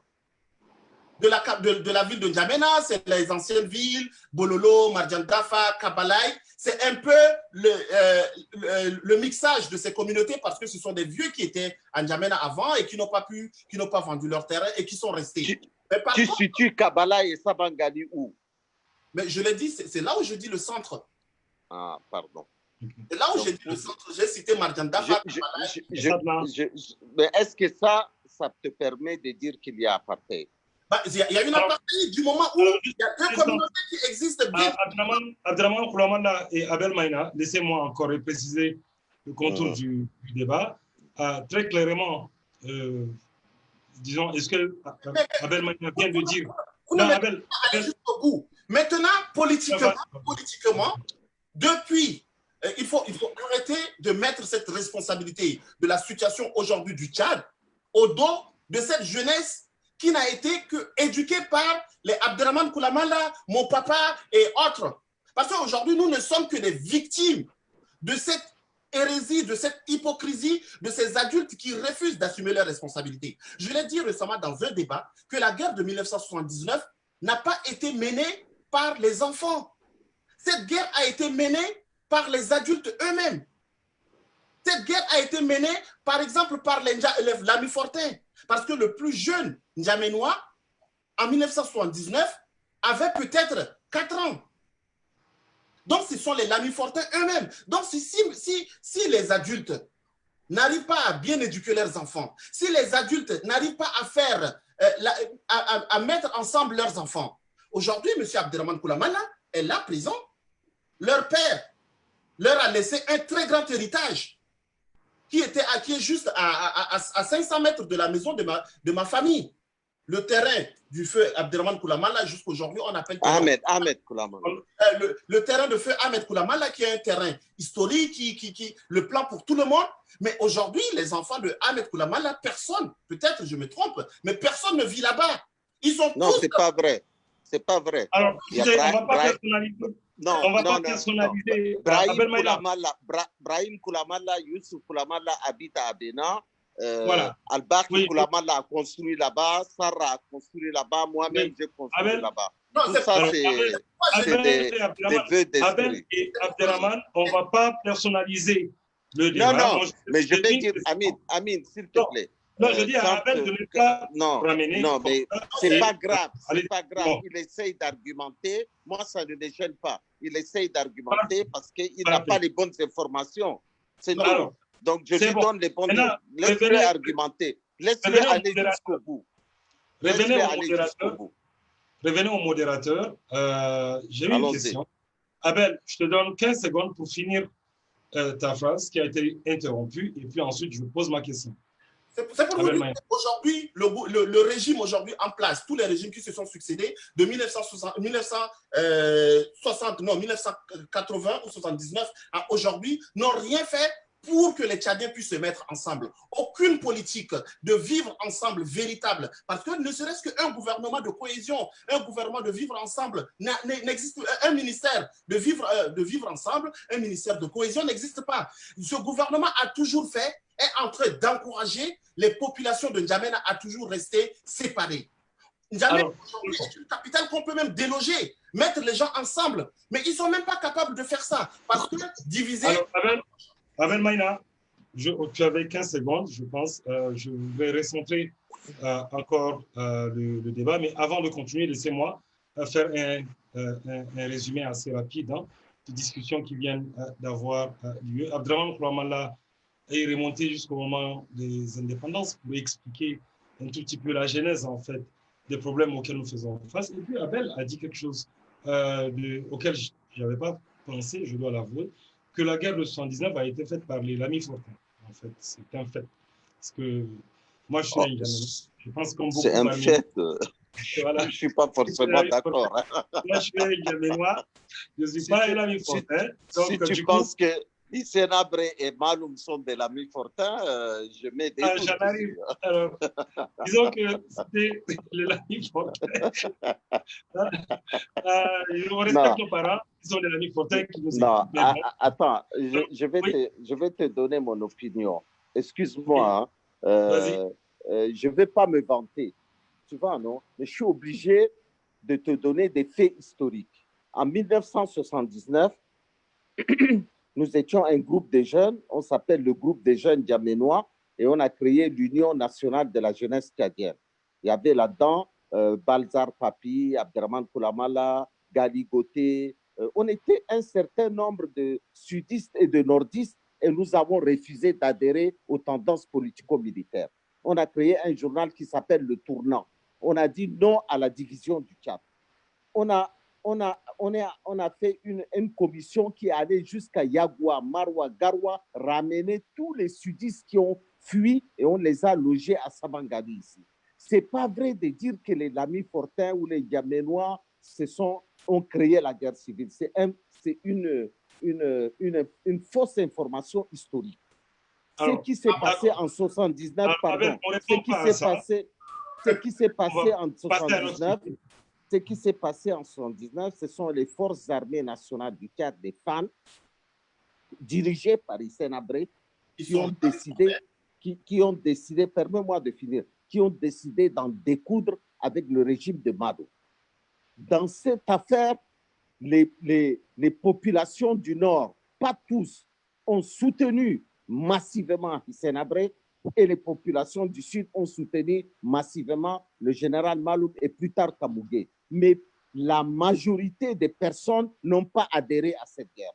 de la ville de N'Djamena, c'est les anciennes villes, Bololo, Mardiandafa, Kabalaï. C'est un peu le mixage de ces communautés parce que ce sont des vieux qui étaient à N'Djamena avant et qui n'ont pas vendu leur terrain et qui sont restés. Tu situes Kabalaï et Sabangani où? Mais je l'ai dit, c'est là où je dis le centre. Ah, pardon. C'est là où j'ai dit le centre. J'ai cité Mardiandafa, mais est-ce que ça te permet de dire qu'il y a apartheid? Il y a une apartheid du moment où il y a deux communautés qui existent bien. Abdraman Koulibaly et Abel Maïna, laissez-moi encore préciser le contour du débat. Très clairement, disons, est-ce que Abel Maïna vient de dire... Non, Abel, jusqu'au bout. Maintenant, politiquement, depuis, il faut arrêter de mettre cette responsabilité de la situation aujourd'hui du Tchad au dos de cette jeunesse qui n'a été qu'éduquée par les Abdraman Koulibaly, mon papa et autres. Parce qu'aujourd'hui, nous ne sommes que des victimes de cette hérésie, de cette hypocrisie de ces adultes qui refusent d'assumer leurs responsabilités. Je l'ai dit récemment dans un débat que la guerre de 1979 n'a pas été menée par les enfants. Cette guerre a été menée par les adultes eux-mêmes. Cette guerre a été menée, par exemple, par l'ami Fortin, parce que le plus jeune N'Djamenois, en 1979, avait peut-être 4 ans. Donc, ce sont les Lami Fortin eux-mêmes. Donc, si les adultes n'arrivent pas à bien éduquer leurs enfants, si les adultes n'arrivent pas à faire, à mettre ensemble leurs enfants, aujourd'hui, M. Abderrahmane Koulamala est là, présent. Leur père leur a laissé un très grand héritage qui est juste à 500 mètres de la maison de ma famille. Le terrain du feu Abderrahmane Koulamala, jusqu'aujourd'hui, on appelle... Ahmed Koulamala. Le terrain de feu Ahmed Koulamala, qui est un terrain historique, le plan pour tout le monde. Mais aujourd'hui, les enfants de Ahmed Koulamala, personne, peut-être je me trompe, mais personne ne vit là-bas. Ils sont non, tous... c'est pas vrai. C'est pas vrai. Alors, on ne va pas personnaliser. Non, on va pas personnaliser. Brahim Koulamala, Youssouf Koulamala habite à Abena. Voilà. Al-Bakri Koulamala a construit là-bas, Sarah a construit là-bas, moi-même j'ai construit là-bas. Tout ça, c'est des vœux d'esprit. Abel et Abderrahmane, on ne va pas personnaliser le débat. Non, mais je vais dire, Amine, s'il te plaît. Non, je dis à Abel de ne pas ramener. Non, mais c'est pas grave. C'est pas grave. Bon. Il essaye d'argumenter. Moi, ça ne me gêne pas. Il essaye d'argumenter parce qu'il n'a pas les bonnes informations. C'est tout. Donc, je lui donne les bonnes. Laisse-le argumenter. Laisse-le aller jusqu'au bout. Revenez au modérateur. J'ai une question. Abel, je te donne 15 secondes pour finir ta phrase qui a été interrompue et puis ensuite, je pose ma question. C'est pour vous dire qu'aujourd'hui, le régime aujourd'hui en place, tous les régimes qui se sont succédés de 1980 ou 79 à aujourd'hui n'ont rien fait pour que les Tchadiens puissent se mettre ensemble. Aucune politique de vivre ensemble véritable, parce que ne serait-ce qu'un gouvernement de cohésion, un gouvernement de vivre ensemble n'existe, un ministère de vivre ensemble, un ministère de cohésion n'existe pas. Ce gouvernement a toujours fait, est en train d'encourager les populations de N'Djamena à toujours rester séparées. N'Djamena aujourd'hui est une capitale qu'on peut même déloger, mettre les gens ensemble, mais ils ne sont même pas capables de faire ça, parce que diviser... Abel Maïna, tu avais 15 secondes, je pense. Je vais recentrer encore le débat, mais avant de continuer, laissez-moi faire un résumé assez rapide des discussions qui viennent d'avoir lieu. Abderrahmane Koulamala est remonté jusqu'au moment des indépendances pour expliquer un tout petit peu la genèse, en fait, des problèmes auxquels nous faisons face. Et puis, Abel a dit quelque chose auquel je n'avais pas pensé, je dois l'avouer, que la guerre de 79 a été faite par les Lami Fortin. En fait, c'est un fait. Parce que moi, je suis un N'Djamena. Je pense comme beaucoup. C'est un fait. Voilà. Je ne suis pas forcément d'accord. Moi, je suis un N'Djamenois. Je ne suis pas un Lami Fortin. Si tu penses que Hissène Habré et Maloum sont des Lami Fortin, je mets des doutes. J'en arrive. Alors, disons que c'était les Lami Fortin. On respecte nos parents, ils sont les Lami Fortin qui nous Non, attends, je vais te donner mon opinion. Excuse-moi, je ne vais pas me vanter, tu vois, non? Mais je suis obligé de te donner des faits historiques. En 1979, nous étions un groupe de jeunes, on s'appelle le groupe des jeunes N'Djaménois, et on a créé l'Union nationale de la jeunesse tchadienne. Il y avait là-dedans Balzar Papi, Abderrahmane Koulamala, Gali Goté. On était un certain nombre de sudistes et de nordistes et nous avons refusé d'adhérer aux tendances politico-militaires. On a créé un journal qui s'appelle Le Tournant. On a dit non à la division du Tchad. On a fait une commission qui allait jusqu'à Yagoua, Marwa, Garwa, ramener tous les sudistes qui ont fui et on les a logés à Sabangali ici. Ce n'est pas vrai de dire que les Lami Fortin ou les N'Djaménois ont créé la guerre civile. C'est une fausse information historique. Ce qui s'est passé en 79, pardon, ce qui s'est passé en 79, ce qui s'est passé en 79, ce sont les forces armées nationales du Tchad, des FAN, dirigées par Hissène Habré, qui ont décidé, permets-moi de finir, qui ont décidé d'en découdre avec le régime de Mado. Dans cette affaire, les populations du Nord, pas tous, ont soutenu massivement Hissène Habré et les populations du Sud ont soutenu massivement le général Maloum et plus tard Kamougué. Mais la majorité des personnes n'ont pas adhéré à cette guerre.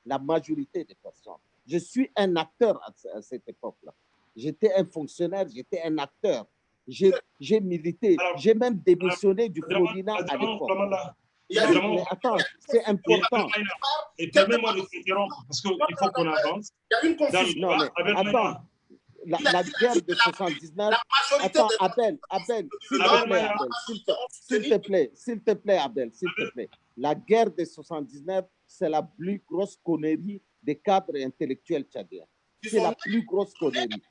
La majorité des personnes. Je suis un acteur à cette époque-là. J'étais un fonctionnaire, j'étais un acteur. J'ai milité, j'ai même démissionné du Frolina à l'époque. Mais attends, c'est important. Et permets-moi de t'interrompre, parce qu'il faut qu'on avance. Il y a une confusion. Non, mais attends. La guerre de 79. Attends, Abel, s'il te plaît, Abel. La guerre de 79, c'est la plus grosse connerie des cadres intellectuels tchadiens. C'est la plus grosse connerie.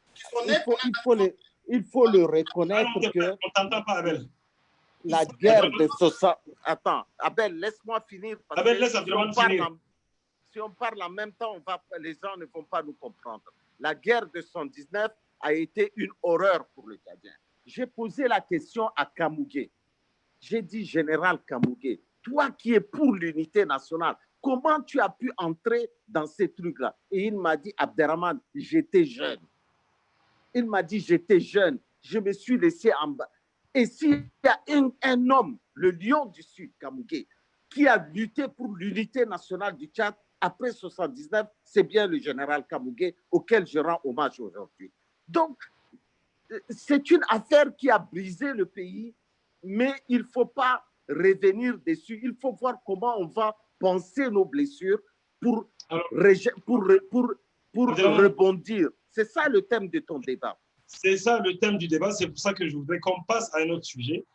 Il faut le reconnaître que. On t'entend pas, Abel. La guerre de 60. Attends, Abel, laisse-moi finir. Parce Abel, que laisse Abdelrahman finir. Si on parle en même temps, les gens ne vont pas nous comprendre. La guerre de 79 a été une horreur pour les Tchadiens. J'ai posé la question à Kamougué. J'ai dit, général Kamougué, toi qui es pour l'unité nationale, comment tu as pu entrer dans ces trucs-là? Et il m'a dit, Abderrahman, j'étais jeune. Il m'a dit, j'étais jeune. Je me suis laissé en bas. Et s'il y a un homme, le lion du Sud, Kamougué, qui a lutté pour l'unité nationale du Tchad après 79, c'est bien le général Kamougué auquel je rends hommage aujourd'hui. Donc, c'est une affaire qui a brisé le pays, mais il ne faut pas revenir dessus. Il faut voir comment on va penser nos blessures pour rebondir. C'est ça le thème de ton débat. C'est ça le thème du débat. C'est pour ça que je voudrais qu'on passe à un autre sujet.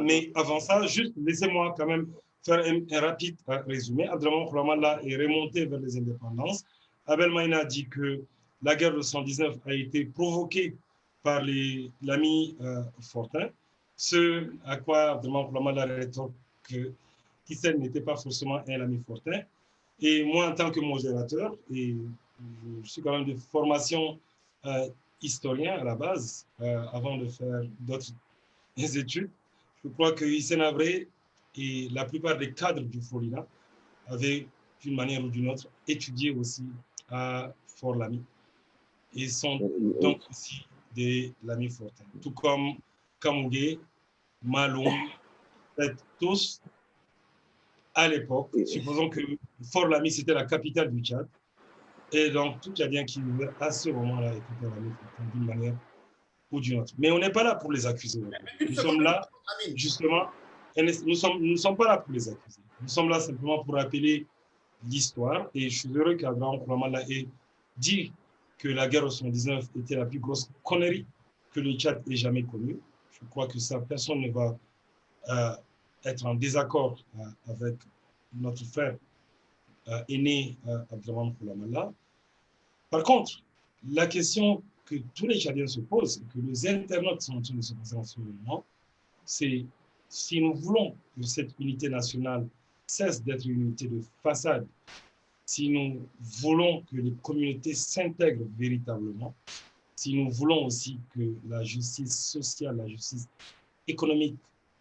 Mais avant ça, juste laissez-moi quand même faire un rapide résumé. Abdelrahman Khouramalla est remonté vers les indépendances. Abel Maïna a dit que la guerre de 119 a été provoquée par l'ami Fortin. Ce à quoi Abdelrahman Khouramalla rétorque que Hissène n'était pas forcément un ami Fortin. Et moi, en tant que modérateur, et je suis quand même de formation historien à la base, avant de faire d'autres études, je crois que Hissène Habré et la plupart des cadres du Frolina avaient, d'une manière ou d'une autre, étudié aussi à Fort-Lamy. Et sont donc aussi des Lamy Fortin. Tout comme Kamougué, Maloum, tous, à l'époque, supposons que Fort-Lamy, c'était la capitale du Tchad. Et donc, tout Tchadien qui vivait à ce moment-là était Lamy Fortin d'une manière ou d'une autre. Mais on n'est pas là pour les accuser. Nous sommes là, justement, et nous ne sommes pas là pour les accuser. Nous sommes là simplement pour rappeler l'histoire. Et je suis heureux qu'Abdelrahman Khouramalla ait dit que la guerre de 79 était la plus grosse connerie que le Tchad ait jamais connue. Je crois que ça, personne ne va être en désaccord avec notre frère aîné Abdelrahman Khouramalla. Par contre, la question que tous les Tchadiens se posent, et que les internautes sont en train de se poser en ce moment, c'est si nous voulons que cette unité nationale cesse d'être une unité de façade, si nous voulons que les communautés s'intègrent véritablement, si nous voulons aussi que la justice sociale, la justice économique,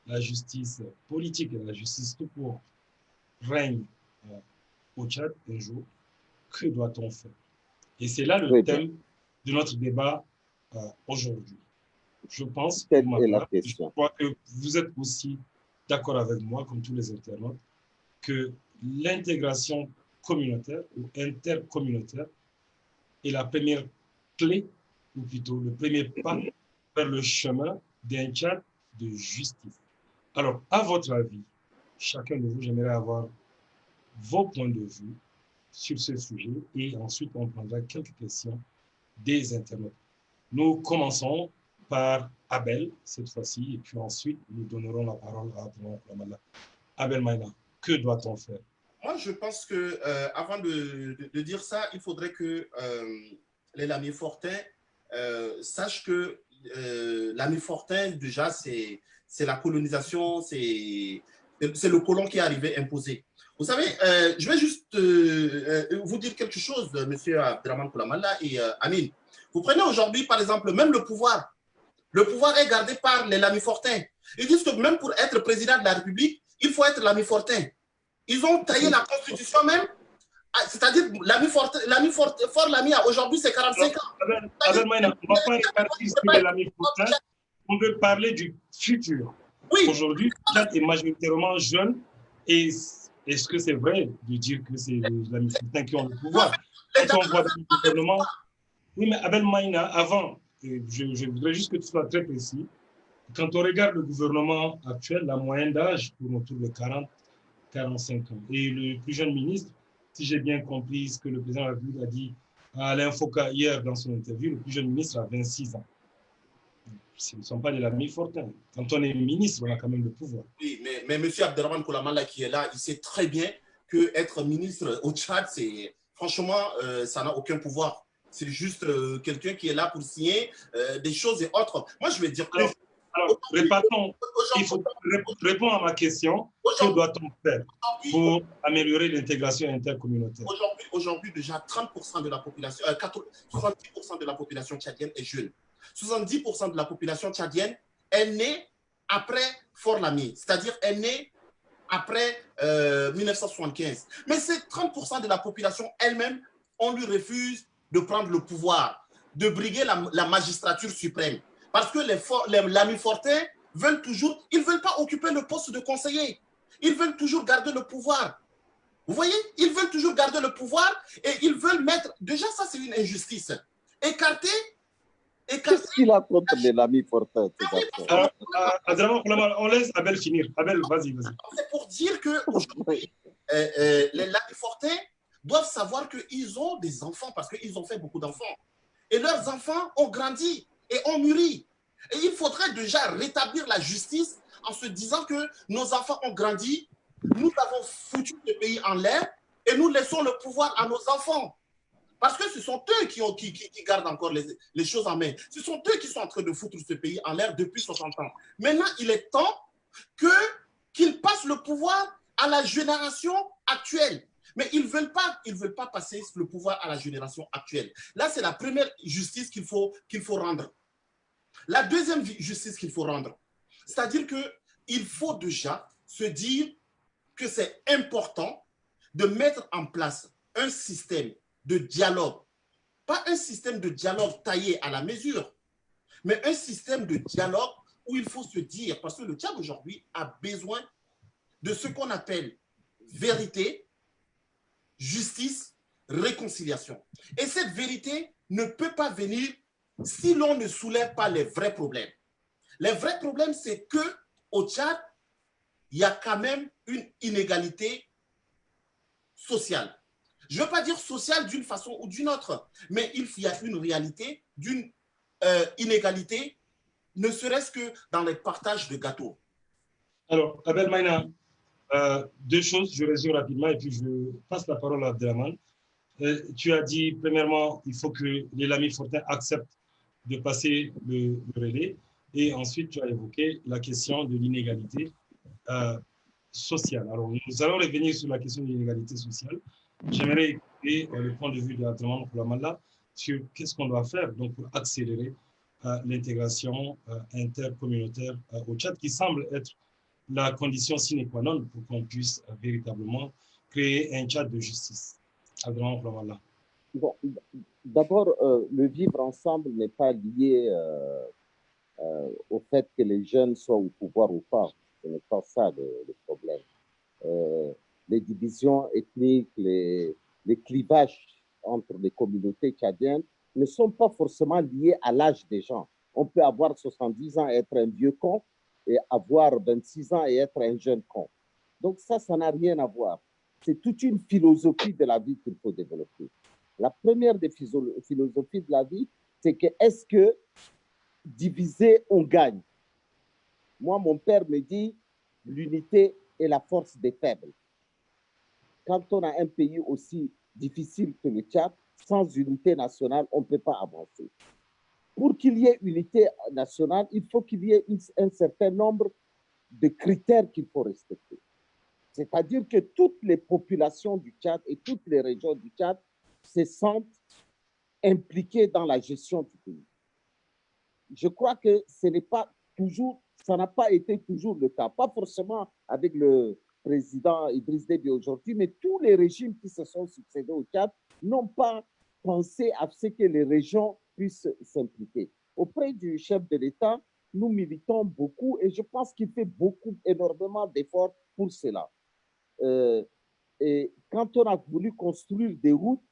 la justice politique et la justice tout court règnent au Tchad un jour, que doit-on faire? Et c'est là le thème de notre débat aujourd'hui. Je pense, je crois que vous êtes aussi d'accord avec moi, comme tous les internautes, que l'intégration communautaire ou intercommunautaire est la première clé, ou plutôt le premier pas vers le chemin d'un Tchad de justice. Alors, à votre avis, chacun de vous, j'aimerais avoir vos points de vue sur ce sujet et ensuite on prendra quelques questions des internautes. Nous commençons par Abel cette fois-ci et puis ensuite nous donnerons la parole à Abdelrahman. Abel Maïna, que doit-on faire? Moi, je pense que avant de dire ça, il faudrait que les Lamy Fortin sachent que Lamy Fortin, déjà, c'est la colonisation, c'est le colon qui est arrivé imposé. Vous savez, je vais juste vous dire quelque chose, M. Abdelrahman Khouramalla et Amin. Vous prenez aujourd'hui, par exemple, même le pouvoir est gardé par les Lamy Fortin. Ils disent que même pour être président de la République, il faut être Lamy Fortin. Ils ont taillé la constitution même C'est-à-dire, Fort Lamy, aujourd'hui, c'est 45 ans. Abel Maïna, on ne va pas répartir sur l'ami Fortin. On veut parler du futur. Oui. Aujourd'hui, le Tchad est majoritairement jeune. Et est-ce que c'est vrai de dire que c'est l'ami Fortin qui ont le pouvoir? Quand on voit le gouvernement. Oui, mais Abel Maïna, avant, je voudrais juste que tu sois très précis. Quand on regarde le gouvernement actuel, la moyenne d'âge tourne autour de 40-45 ans. Et le plus jeune ministre, si j'ai bien compris ce que le président de la République a dit à Alain Foucault hier dans son interview, le plus jeune ministre a 26 ans. Ce ne sont pas des l'ami Fortin. Quand on est ministre, on a quand même le pouvoir. Oui, mais M. Abderrahmane Koulamala qui est là, il sait très bien qu'être ministre au Tchad, franchement, ça n'a aucun pouvoir. C'est juste quelqu'un qui est là pour signer des choses et autres. Moi, je vais dire que... Alors, il faut répondre à ma question. Que doit-on faire pour améliorer l'intégration intercommunautaire? Aujourd'hui, déjà, 30% de la population, 70% de la population tchadienne est jeune. 70% de la population tchadienne est née après Fort Lamy, c'est-à-dire est née après 1975. Mais ces 30% de la population elle-même, on lui refuse de prendre le pouvoir, de briguer la magistrature suprême. Parce que l'ami Fortin veulent toujours, ils ne veulent pas occuper le poste de conseiller. Ils veulent toujours garder le pouvoir. Vous voyez, ils veulent toujours garder le pouvoir et ils veulent mettre... Déjà, ça, c'est une injustice. Écarter... Qu'est-ce qu'il a contre l'ami Fortin? On laisse Abel finir. Abel, vas-y. C'est pour dire qu'aujourd'hui, les l'ami Fortin doivent savoir qu'ils ont des enfants parce qu'ils ont fait beaucoup d'enfants. Et leurs enfants ont grandi et ont mûri. Et il faudrait déjà rétablir la justice en se disant que nos enfants ont grandi, nous avons foutu le pays en l'air et nous laissons le pouvoir à nos enfants. Parce que ce sont eux qui gardent encore les choses en main. Ce sont eux qui sont en train de foutre ce pays en l'air depuis 60 ans. Maintenant, il est temps qu'ils passent le pouvoir à la génération actuelle. Mais ils ne veulent pas passer le pouvoir à la génération actuelle. Là, c'est la première justice qu'il faut rendre. La deuxième justice qu'il faut rendre, c'est-à-dire qu'il faut déjà se dire que c'est important de mettre en place un système de dialogue. Pas un système de dialogue taillé à la mesure, mais un système de dialogue où il faut se dire, parce que le Tchad aujourd'hui a besoin de ce qu'on appelle vérité, justice, réconciliation. Et cette vérité ne peut pas venir si l'on ne soulève pas les vrais problèmes. Les vrais problèmes, c'est qu'au Tchad, il y a quand même une inégalité sociale. Je ne veux pas dire sociale d'une façon ou d'une autre, mais il y a une réalité d'une inégalité, ne serait-ce que dans les partages de gâteaux. Alors, Abel Maïna, deux choses, je résume rapidement et puis je passe la parole à Abdelrahmane. Tu as dit, premièrement, il faut que les Lami Fortin acceptent de passer le relais. Et ensuite, tu as évoqué la question de l'inégalité sociale. Alors, nous allons revenir sur la question de l'inégalité sociale. J'aimerais écouter le point de vue de Abdelrahmane Koulamala sur qu'est-ce qu'on doit faire donc, pour accélérer l'intégration intercommunautaire au Tchad, qui semble être la condition sine qua non pour qu'on puisse véritablement créer un Tchad de justice. Abdelrahmane Koulamala. Bon, d'abord, le vivre ensemble n'est pas lié au fait que les jeunes soient au pouvoir ou pas. Ce n'est pas ça le problème. Les divisions ethniques, les clivages entre les communautés tchadiennes ne sont pas forcément liés à l'âge des gens. On peut avoir 70 ans et être un vieux con et avoir 26 ans et être un jeune con. Donc ça n'a rien à voir. C'est toute une philosophie de la vie qu'il faut développer. La première des philosophies de la vie, c'est que est-ce que divisé, on gagne? Moi, mon père me dit l'unité est la force des faibles. Quand on a un pays aussi difficile que le Tchad, sans unité nationale, on ne peut pas avancer. Pour qu'il y ait unité nationale, il faut qu'il y ait un certain nombre de critères qu'il faut respecter. C'est-à-dire que toutes les populations du Tchad et toutes les régions du Tchad se sentent impliquées dans la gestion du pays. Je crois que ce n'est pas toujours, ça n'a pas été toujours le cas, pas forcément avec le président Idriss Déby aujourd'hui, mais tous les régimes qui se sont succédés au Tchad n'ont pas pensé à ce que les régions puissent s'impliquer. Auprès du chef de l'État, nous militons beaucoup et je pense qu'il fait énormément d'efforts pour cela. Et quand on a voulu construire des routes,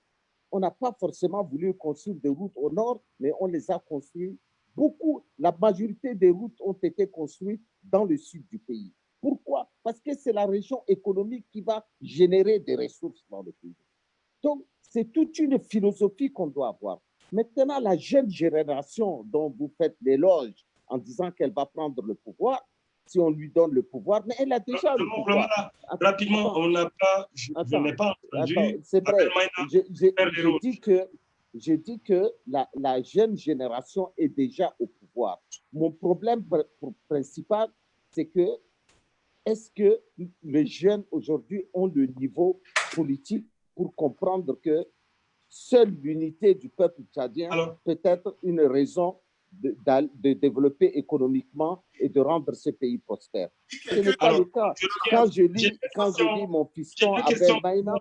on n'a pas forcément voulu construire des routes au nord, mais on les a construites beaucoup. La majorité des routes ont été construites dans le sud du pays. Pourquoi? Parce que c'est la région économique qui va générer des ressources dans le pays. Donc, c'est toute une philosophie qu'on doit avoir. Maintenant, la jeune génération dont vous faites l'éloge en disant qu'elle va prendre le pouvoir, si on lui donne le pouvoir, mais elle a déjà le pouvoir. Rapidement, on n'a pas, je n'ai pas entendu. C'est vrai, je dis que la jeune génération est déjà au pouvoir. Mon problème principal, c'est que est-ce que les jeunes aujourd'hui ont le niveau politique pour comprendre que seule l'unité du peuple tchadien peut être une raison de développer économiquement et de rendre ce pays prospère. Ce n'est pas le cas. Quand je lis mon fiston Abel Maïna...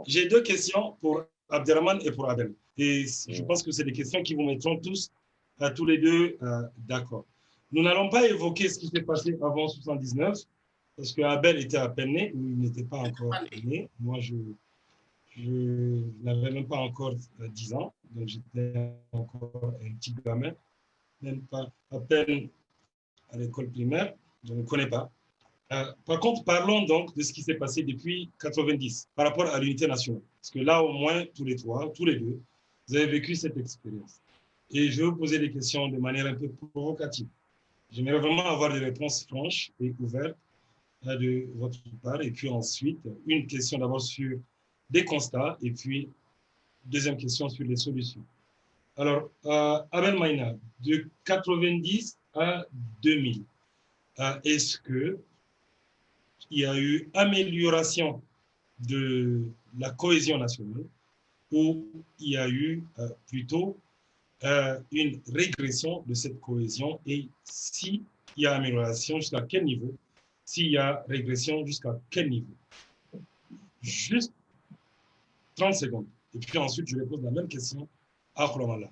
J'ai deux questions pour Abderrahmane et pour Abel. Et je pense que c'est des questions qui vous mettront tous les deux d'accord. Nous n'allons pas évoquer ce qui s'est passé avant 79, parce que Abel était à peine né, ou il n'était pas encore né. Moi, je n'avais même pas encore 10 ans, donc j'étais encore un petit gamin, même pas à peine à l'école primaire, je ne connais pas. Par contre, parlons donc de ce qui s'est passé depuis 90 par rapport à l'unité nationale. Parce que là, au moins, tous les deux, vous avez vécu cette expérience. Et je vais vous poser des questions de manière un peu provocative. J'aimerais vraiment avoir des réponses franches et ouvertes de votre part. Et puis ensuite, une question d'abord sur des constats et puis deuxième question sur les solutions. Alors, Abel Maïna, de 90 à 2000, est-ce qu'il y a eu amélioration de la cohésion nationale ou il y a eu plutôt une régression de cette cohésion et s'il y a amélioration, jusqu'à quel niveau? S'il y a régression, jusqu'à quel niveau? Juste 30 secondes. Et puis ensuite, je vais poser la même question à Khouramalla.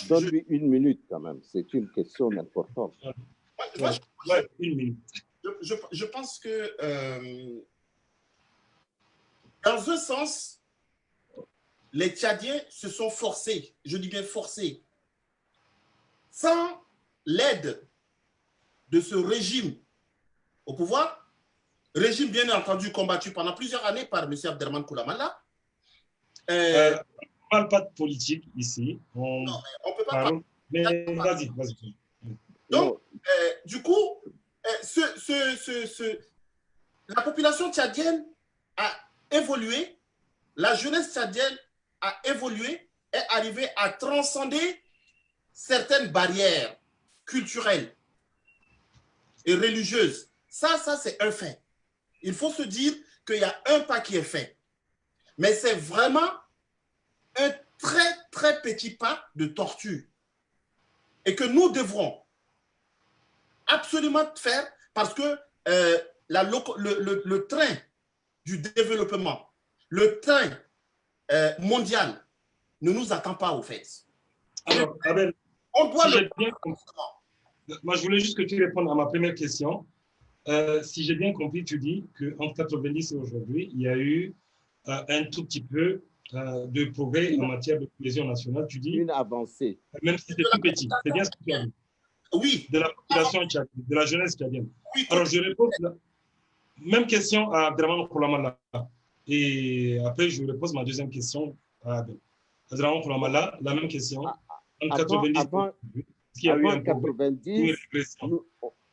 Donne-lui une minute quand même. C'est une question importante. Une minute. Je pense que dans un sens, les Tchadiens se sont forcés, je dis bien forcés, sans l'aide de ce régime au pouvoir, régime bien entendu combattu pendant plusieurs années par M. Abderrahmane Khouramalla. On ne parle pas de politique ici. Non, mais on ne peut pas parler. Mais vas-y. Donc, du coup, la population tchadienne a évolué, la jeunesse tchadienne a évolué, est arrivée à transcender certaines barrières culturelles et religieuses. Ça c'est un fait. Il faut se dire qu'il y a un pas qui est fait. Mais c'est vraiment un très, très petit pas de tortue. Et que nous devrons absolument faire parce que le train du développement, le train mondial ne nous attend pas au fait. Alors, Abel, on doit moi, je voulais juste que tu répondes à ma première question. Si j'ai bien compris, tu dis qu'entre 90 et aujourd'hui, il y a eu un tout petit peu de progrès en matière de cohésion nationale. Tu dis une avancée. Même si c'est tout petit. C'est bien ce que tu as dit. Oui. De la population tchadienne, de la jeunesse tchadienne. Oui, alors, je réponds la même question à Abderrahmane Khouramalla. Et après, je repose ma deuxième question à Abel. Abderrahmane Khouramalla, la même question.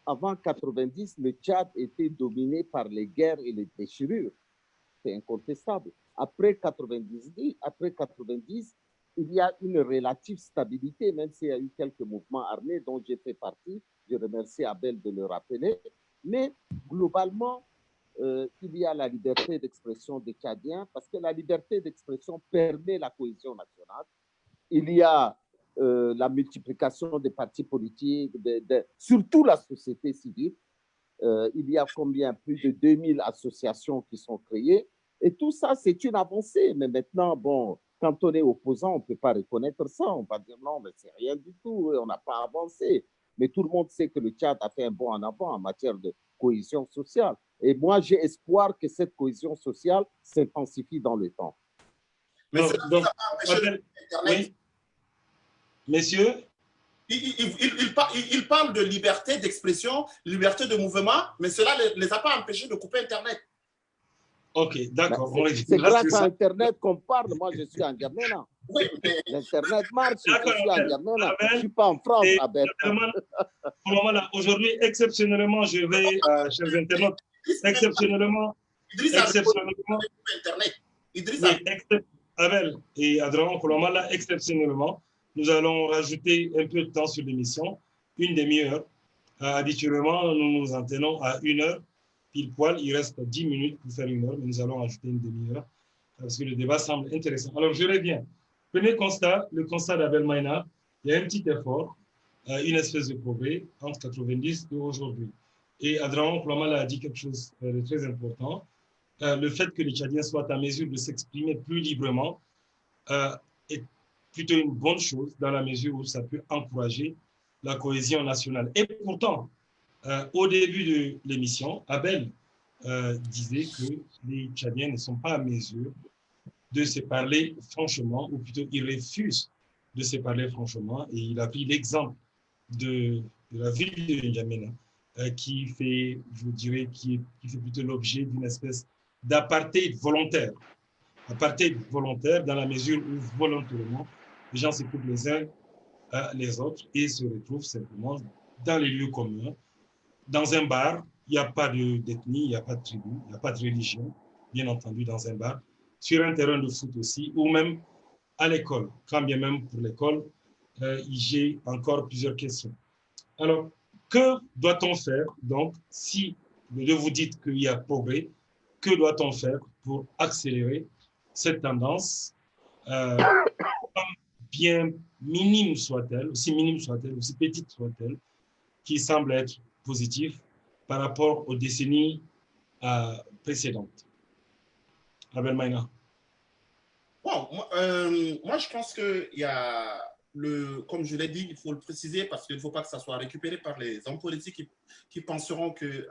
Avant 90, le Tchad était dominé par les guerres et les déchirures. C'est incontestable. Après 90, il y a une relative stabilité, même s'il y a eu quelques mouvements armés dont j'ai fait partie. Je remercie Abel de le rappeler. Mais globalement, il y a la liberté d'expression des Tchadiens parce que la liberté d'expression permet la cohésion nationale. Il y a la multiplication des partis politiques, surtout la société civile. il y a combien? Plus de 2000 associations qui sont créées. Et tout ça, c'est une avancée. Mais maintenant, bon, quand on est opposant, on ne peut pas reconnaître ça. On va dire non, mais c'est rien du tout. On n'a pas avancé. Mais tout le monde sait que le Tchad a fait un bond en avant en matière de cohésion sociale. Et moi, j'ai espoir que cette cohésion sociale s'intensifie dans le temps. Mais donc, oui. Messieurs, il parle de liberté d'expression, liberté de mouvement, mais cela ne les a pas empêchés de couper Internet. Ok, d'accord. C'est grâce à Internet qu'on parle. Moi, je suis en Djamena. Oui, mais... L'Internet marche, je suis en Djamena. Je ne suis pas en France, Abel. Aujourd'hui, exceptionnellement, je vais, chers internautes, exceptionnellement, Abel et Adran, exceptionnellement, nous allons rajouter un peu de temps sur l'émission, une demi-heure. Habituellement, nous nous en tenons à 1 heure. Pile poil, il reste 10 minutes pour faire 1 heure, mais nous allons ajouter une demi-heure parce que le débat semble intéressant. Alors, je reviens. Premier constat, le constat d'Abel Maïna, il y a un petit effort, une espèce de progrès entre 90 et aujourd'hui. Et Adraman Koulamala a dit quelque chose de très important. Le fait que les Tchadiens soient en mesure de s'exprimer plus librement est plutôt une bonne chose dans la mesure où ça peut encourager la cohésion nationale. Et pourtant, au début de l'émission, Abel disait que les Tchadiens ne sont pas à mesure de se parler franchement, ou plutôt ils refusent de se parler franchement. Et il a pris l'exemple de la ville de N'Djamena, qui fait, je vous dirais, qui fait plutôt l'objet d'une espèce d'apartheid volontaire. Apartheid volontaire dans la mesure où volontairement, les gens s'écoutent les uns les autres et se retrouvent simplement dans les lieux communs. Dans un bar, il n'y a pas d'ethnie, il n'y a pas de tribu, il n'y a pas de religion, bien entendu, dans un bar. Sur un terrain de foot aussi, ou même à l'école. Quand bien même pour l'école, j'ai encore plusieurs questions. Alors, que doit-on faire, donc, si vous dites qu'il y a progrès, que doit-on faire pour accélérer cette tendance, bien minime soit-elle, aussi petite soit-elle, qui semble être positive par rapport aux décennies précédentes? Abel Maïna. Bon, moi, je pense qu'il y a, comme je l'ai dit, il faut le préciser parce qu'il ne faut pas que ça soit récupéré par les hommes politiques qui penseront que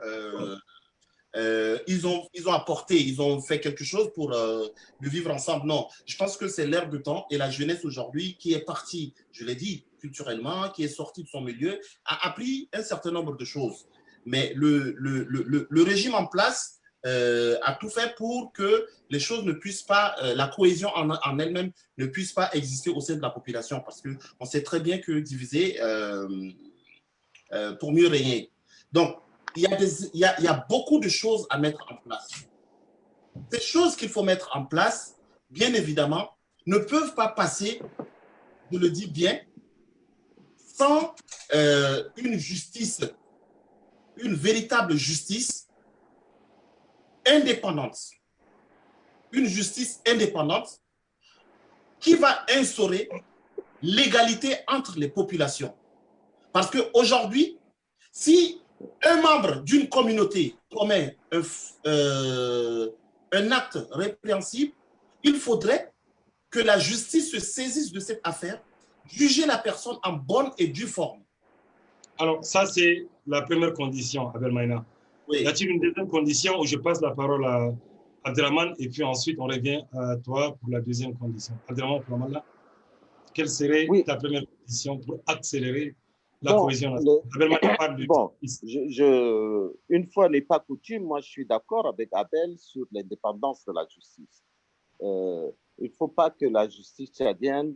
ils ont apporté, ils ont fait quelque chose pour le vivre ensemble. Non, je pense que c'est l'ère de temps et la jeunesse aujourd'hui qui est partie, je l'ai dit, culturellement, qui est sortie de son milieu, a appris un certain nombre de choses. Mais le régime en place a tout fait pour que les choses ne puissent pas, la cohésion en elle-même ne puisse pas exister au sein de la population parce qu'on sait très bien que diviser pour mieux régner. Donc, il y a beaucoup de choses à mettre en place. Ces choses qu'il faut mettre en place, bien évidemment, ne peuvent pas passer, je le dis bien, sans une justice, une véritable justice indépendante. Une justice indépendante qui va instaurer l'égalité entre les populations. Parce qu'aujourd'hui, si un membre d'une communauté commet un acte répréhensible, il faudrait que la justice se saisisse de cette affaire, juger la personne en bonne et due forme. Alors, ça, c'est la première condition, Abel Maïna. Oui. Y a-t-il une deuxième condition où je passe la parole à Abdelrahman et puis ensuite on revient à toi pour la deuxième condition? Abdelrahman, quelle serait ta première condition pour accélérer la cohésion nationale? Une fois n'est pas coutume, moi je suis d'accord avec Abel sur l'indépendance de la justice. Il ne faut pas que la justice tchadienne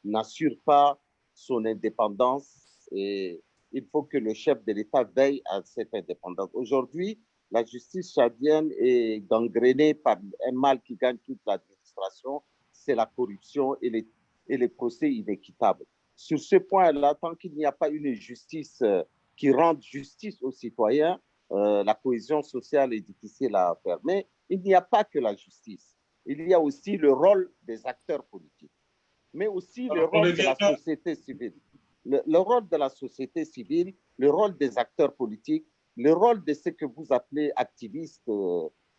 n'assure pas son indépendance et il faut que le chef de l'État veille à cette indépendance. Aujourd'hui, la justice tchadienne est gangrénée par un mal qui gagne toute l'administration, c'est la corruption et les procès inéquitables. Sur ce point-là, tant qu'il n'y a pas une justice qui rende justice aux citoyens, la cohésion sociale est difficile à faire. Mais il n'y a pas que la justice. Il y a aussi le rôle des acteurs politiques, mais aussi le rôle de la société civile. Le rôle de la société civile, le rôle des acteurs politiques le rôle de ce que vous appelez activistes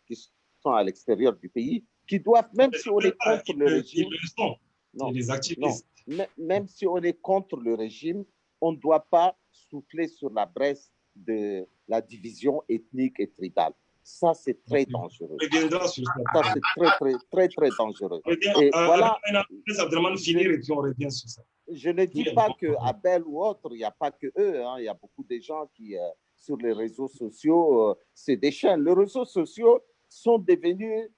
qui sont à l'extérieur du pays, qui doivent, même si on est contre le régime, non, les activistes. Non, même si on est contre le régime, on ne doit pas souffler sur la braise de la division ethnique et tribale. Ça, c'est très dangereux. On reviendra sur ça. Ça, c'est très dangereux. Et voilà. Finir et puis on revient sur ça. Je ne dis pas que Abel ou autre, il n'y a pas que eux. Hein, il y a beaucoup de gens qui, sur les réseaux sociaux, se déchaînent. Les réseaux sociaux sont devenus,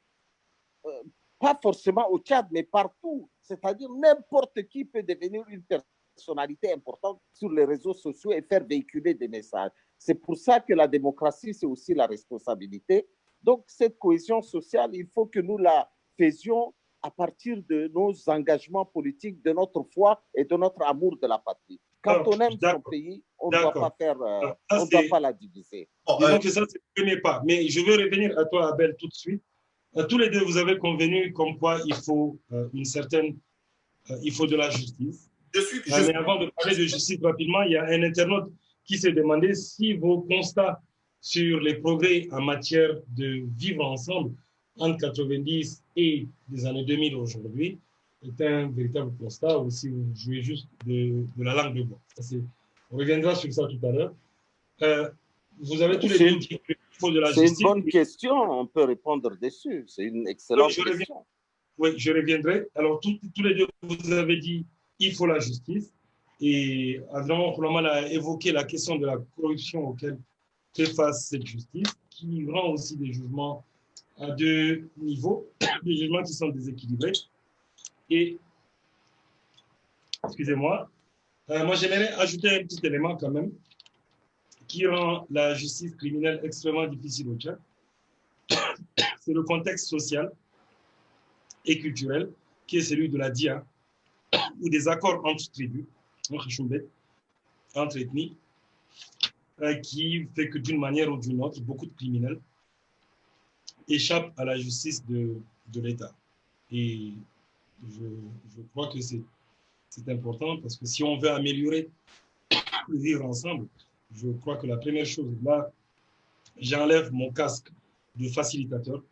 pas forcément au Tchad, mais partout. C'est-à-dire n'importe qui peut devenir une personnalité importante sur les réseaux sociaux et faire véhiculer des messages. C'est pour ça que la démocratie, c'est aussi la responsabilité. Donc, cette cohésion sociale, il faut que nous la faisions à partir de nos engagements politiques, de notre foi et de notre amour de la patrie. Quand on aime son pays, on ne doit pas faire, on doit pas la diviser. Disons que ça, c'est le premier pas. Mais je veux revenir à toi, Abel, tout de suite. Tous les deux, vous avez convenu comme quoi il faut il faut de la justice. Mais avant de parler de justice rapidement, il y a un internaute qui s'est demandé si vos constats sur les progrès en matière de vivre ensemble entre 90 et les années 2000 aujourd'hui est un véritable constat ou si vous jouez juste de la langue de bois. On reviendra sur ça tout à l'heure. Vous avez tous les deux dit qu'il faut de la justice. C'est une bonne question, on peut répondre dessus. C'est une excellente question. Oui, je reviendrai. Alors, tous les deux, vous avez dit il faut la justice. Et Abdelrahmane Koulamal a évoqué la question de la corruption auquel fait face cette justice, qui rend aussi des jugements à deux niveaux, des jugements qui sont déséquilibrés. Et, excusez-moi, moi j'aimerais ajouter un petit élément quand même qui rend la justice criminelle extrêmement difficile au Tchad. C'est le contexte social et culturel qui est celui de la DIA ou des accords entre tribus, entre ethnies, qui fait que d'une manière ou d'une autre, beaucoup de criminels échappent à la justice de l'État. Et je crois que c'est important parce que si on veut améliorer le vivre ensemble, je crois que la première chose, là, j'enlève mon casque de facilitateur,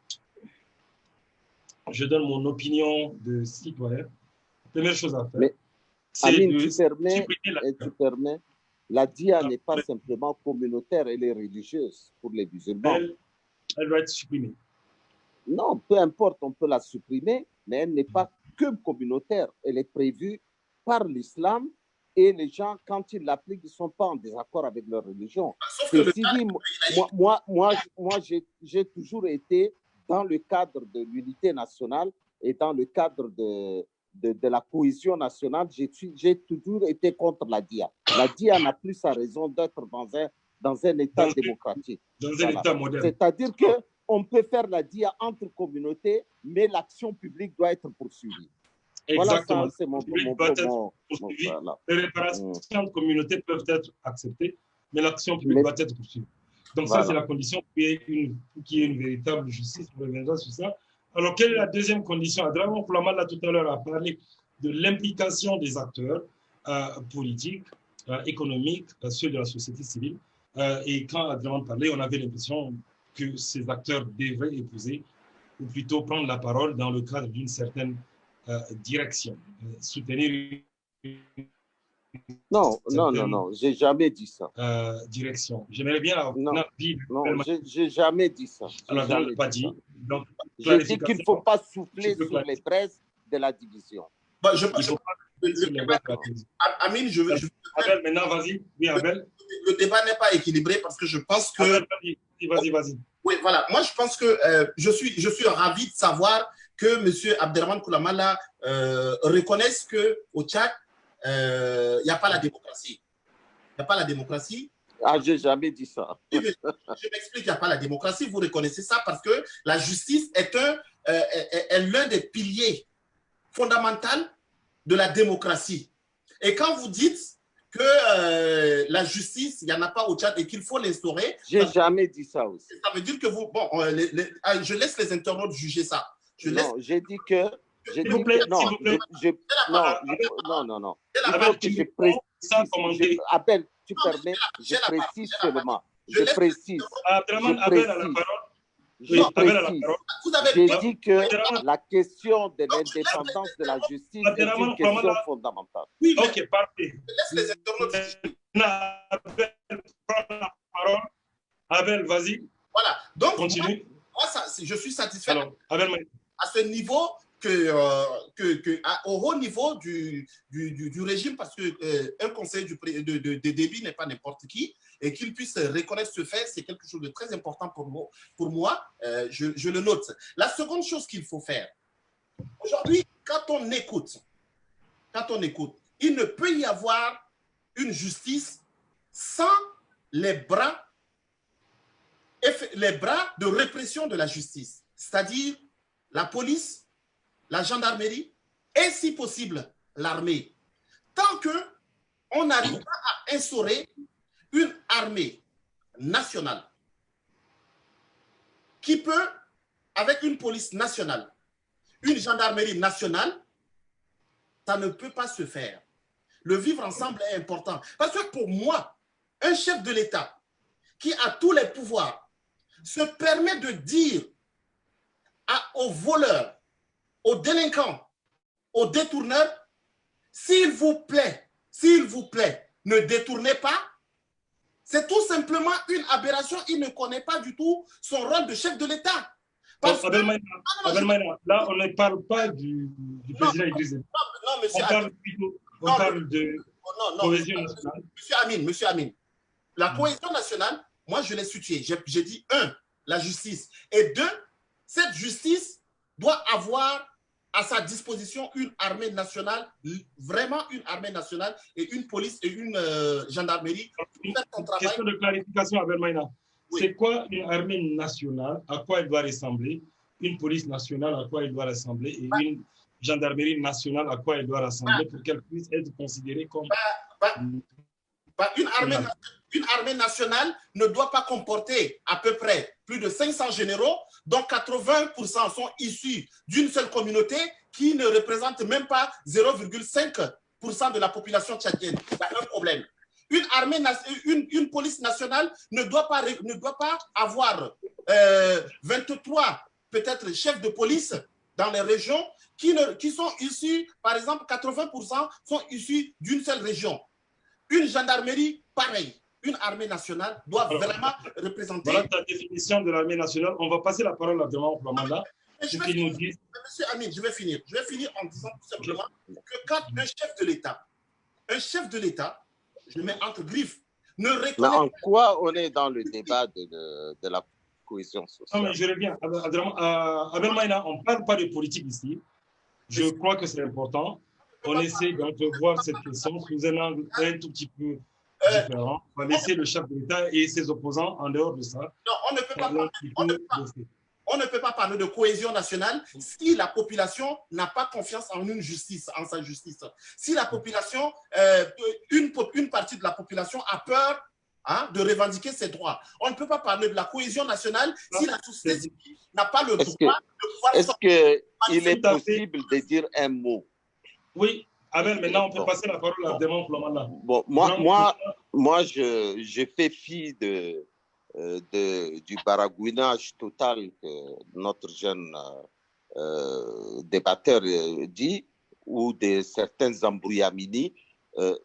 je donne mon opinion de citoyen. La première chose à faire, c'est de supprimer tu permets, la DIA n'est pas simplement communautaire, elle est religieuse pour les musulmans. Elle doit être supprimée. Non, peu importe, on peut la supprimer, mais elle n'est pas que communautaire. Elle est prévue par l'islam et les gens, quand ils l'appliquent, ils ne sont pas en désaccord avec leur religion. Ceci dit, moi j'ai toujours été dans le cadre de l'unité nationale et dans le cadre de la cohésion nationale, j'ai toujours été contre la DIA. La DIA n'a plus sa raison d'être dans un État démocratique. Dans un État moderne. C'est-à-dire qu'on peut faire la DIA entre communautés, mais l'action publique doit être poursuivie. Exactement. Voilà, c'est mon voilà. Les réparations de communautés peuvent être acceptées, mais l'action publique doit être poursuivie. Donc ça, c'est la condition pour qu'il y ait une véritable justice. On reviendra sur ça. Alors, quelle est la deuxième condition? Abdelrahmane Koulamal, là, tout à l'heure, a parlé de l'implication des acteurs politiques, économiques, ceux de la société civile. Et quand Abdelrahmane parlait, on avait l'impression que ces acteurs devraient épouser, ou plutôt prendre la parole dans le cadre d'une certaine direction, soutenir. Non, j'ai jamais dit ça. Direction. J'aimerais bien avoir j'ai jamais dit ça. Alors, je n'ai pas dit. Donc, je dis qu'il ne faut pas souffler sur les braises de la division. Amine, Abel, maintenant, vas-y. Oui, Abel. Le débat n'est pas équilibré parce que je pense que... Abel, vas-y. Oui, voilà. Moi, je pense que je suis ravi de savoir que M. Abdelrahmane Koulamal reconnaisse qu'au Tchad, il n'y a pas la démocratie. Il n'y a pas la démocratie. Ah, j'ai jamais dit ça. Je m'explique, il n'y a pas la démocratie. Vous reconnaissez ça parce que la justice est l'un des piliers fondamentaux de la démocratie. Et quand vous dites que la justice, il n'y en a pas au Tchad et qu'il faut l'instaurer. J'ai jamais dit ça aussi. Ça veut dire que vous... Bon, je laisse les internautes juger ça. Non, j'ai dit que... S'il vous plaît, non. Abel, tu permets, je précise seulement. Je précise. Abdelrahman, Abel a la parole. Je précise. J'ai dit que la question de l'indépendance de la justice est une question fondamentale. Oui, ok, parfait. Laisse les internautes. Abel, vas-y. Voilà. Donc, continue. Moi, je suis satisfait. Alors, Abel, à ce niveau au haut niveau du régime, parce qu'un conseiller de débit n'est pas n'importe qui, et qu'il puisse reconnaître ce fait, c'est quelque chose de très important pour moi, je le note. La seconde chose qu'il faut faire, aujourd'hui, quand on écoute, il ne peut y avoir une justice sans les bras de répression de la justice, c'est-à-dire la police, la gendarmerie et, si possible, l'armée. Tant qu'on n'arrive pas à instaurer une armée nationale qui peut, avec une police nationale, une gendarmerie nationale, ça ne peut pas se faire. Le vivre ensemble est important. Parce que pour moi, un chef de l'État qui a tous les pouvoirs se permet de dire aux voleurs, aux délinquants, aux détourneurs, s'il vous plaît, ne détournez pas. C'est tout simplement une aberration. Il ne connaît pas du tout son rôle de chef de l'État. Abel Maïna, là, on ne parle pas du président Idriss. Non, monsieur on parle de cohésion nationale. Monsieur Amin, la cohésion nationale, moi, je l'ai située. J'ai dit, 1, la justice. Et 2, cette justice doit avoir à sa disposition une armée nationale, vraiment une armée nationale, et une police et une gendarmerie pour faire son travail. Question de clarification, Abel Maïna. Oui. C'est quoi une armée nationale? À quoi elle doit ressembler? Une police nationale, à quoi elle doit ressembler? Et une gendarmerie nationale, à quoi elle doit ressembler pour qu'elle puisse être considérée comme... Une armée nationale ne doit pas comporter à peu près plus de 500 généraux, dont 80% sont issus d'une seule communauté qui ne représente même pas 0,5% de la population tchadienne. C'est un problème. Une police nationale ne doit pas avoir 23 peut-être chefs de police dans les régions qui sont issus, par exemple, 80% sont issus d'une seule région. Une gendarmerie, pareil. Une armée nationale doit vraiment représenter... Voilà ta définition de l'armée nationale. On va passer la parole à Abdelrahman Ouattara. Monsieur Amin, je vais finir. Je vais finir en disant tout simplement que quand un chef de l'État, je mets entre griffes, ne reconnaît... Mais en quoi on est dans le débat de la cohésion sociale? Non, mais je reviens. Abel Maïna, on ne parle pas de politique ici. Je crois que c'est important. On essaie d'entrevoir cette question sous un angle un tout petit peu différent. On va laisser le chef de l'État et ses opposants en dehors de ça. Non, on ne peut pas parler de cohésion nationale si la population n'a pas confiance en sa justice. Si la population, une partie de la population a peur de revendiquer ses droits. On ne peut pas parler de la cohésion nationale si la société civile n'a pas le droit de pouvoir... Est-ce qu'il est possible de dire un mot? Oui, Abel, maintenant on peut passer la parole à Abdelrahman Ouattara. Bon, moi je fais fi du baragouinage total que notre jeune débatteur dit, ou de certains embrouillamini.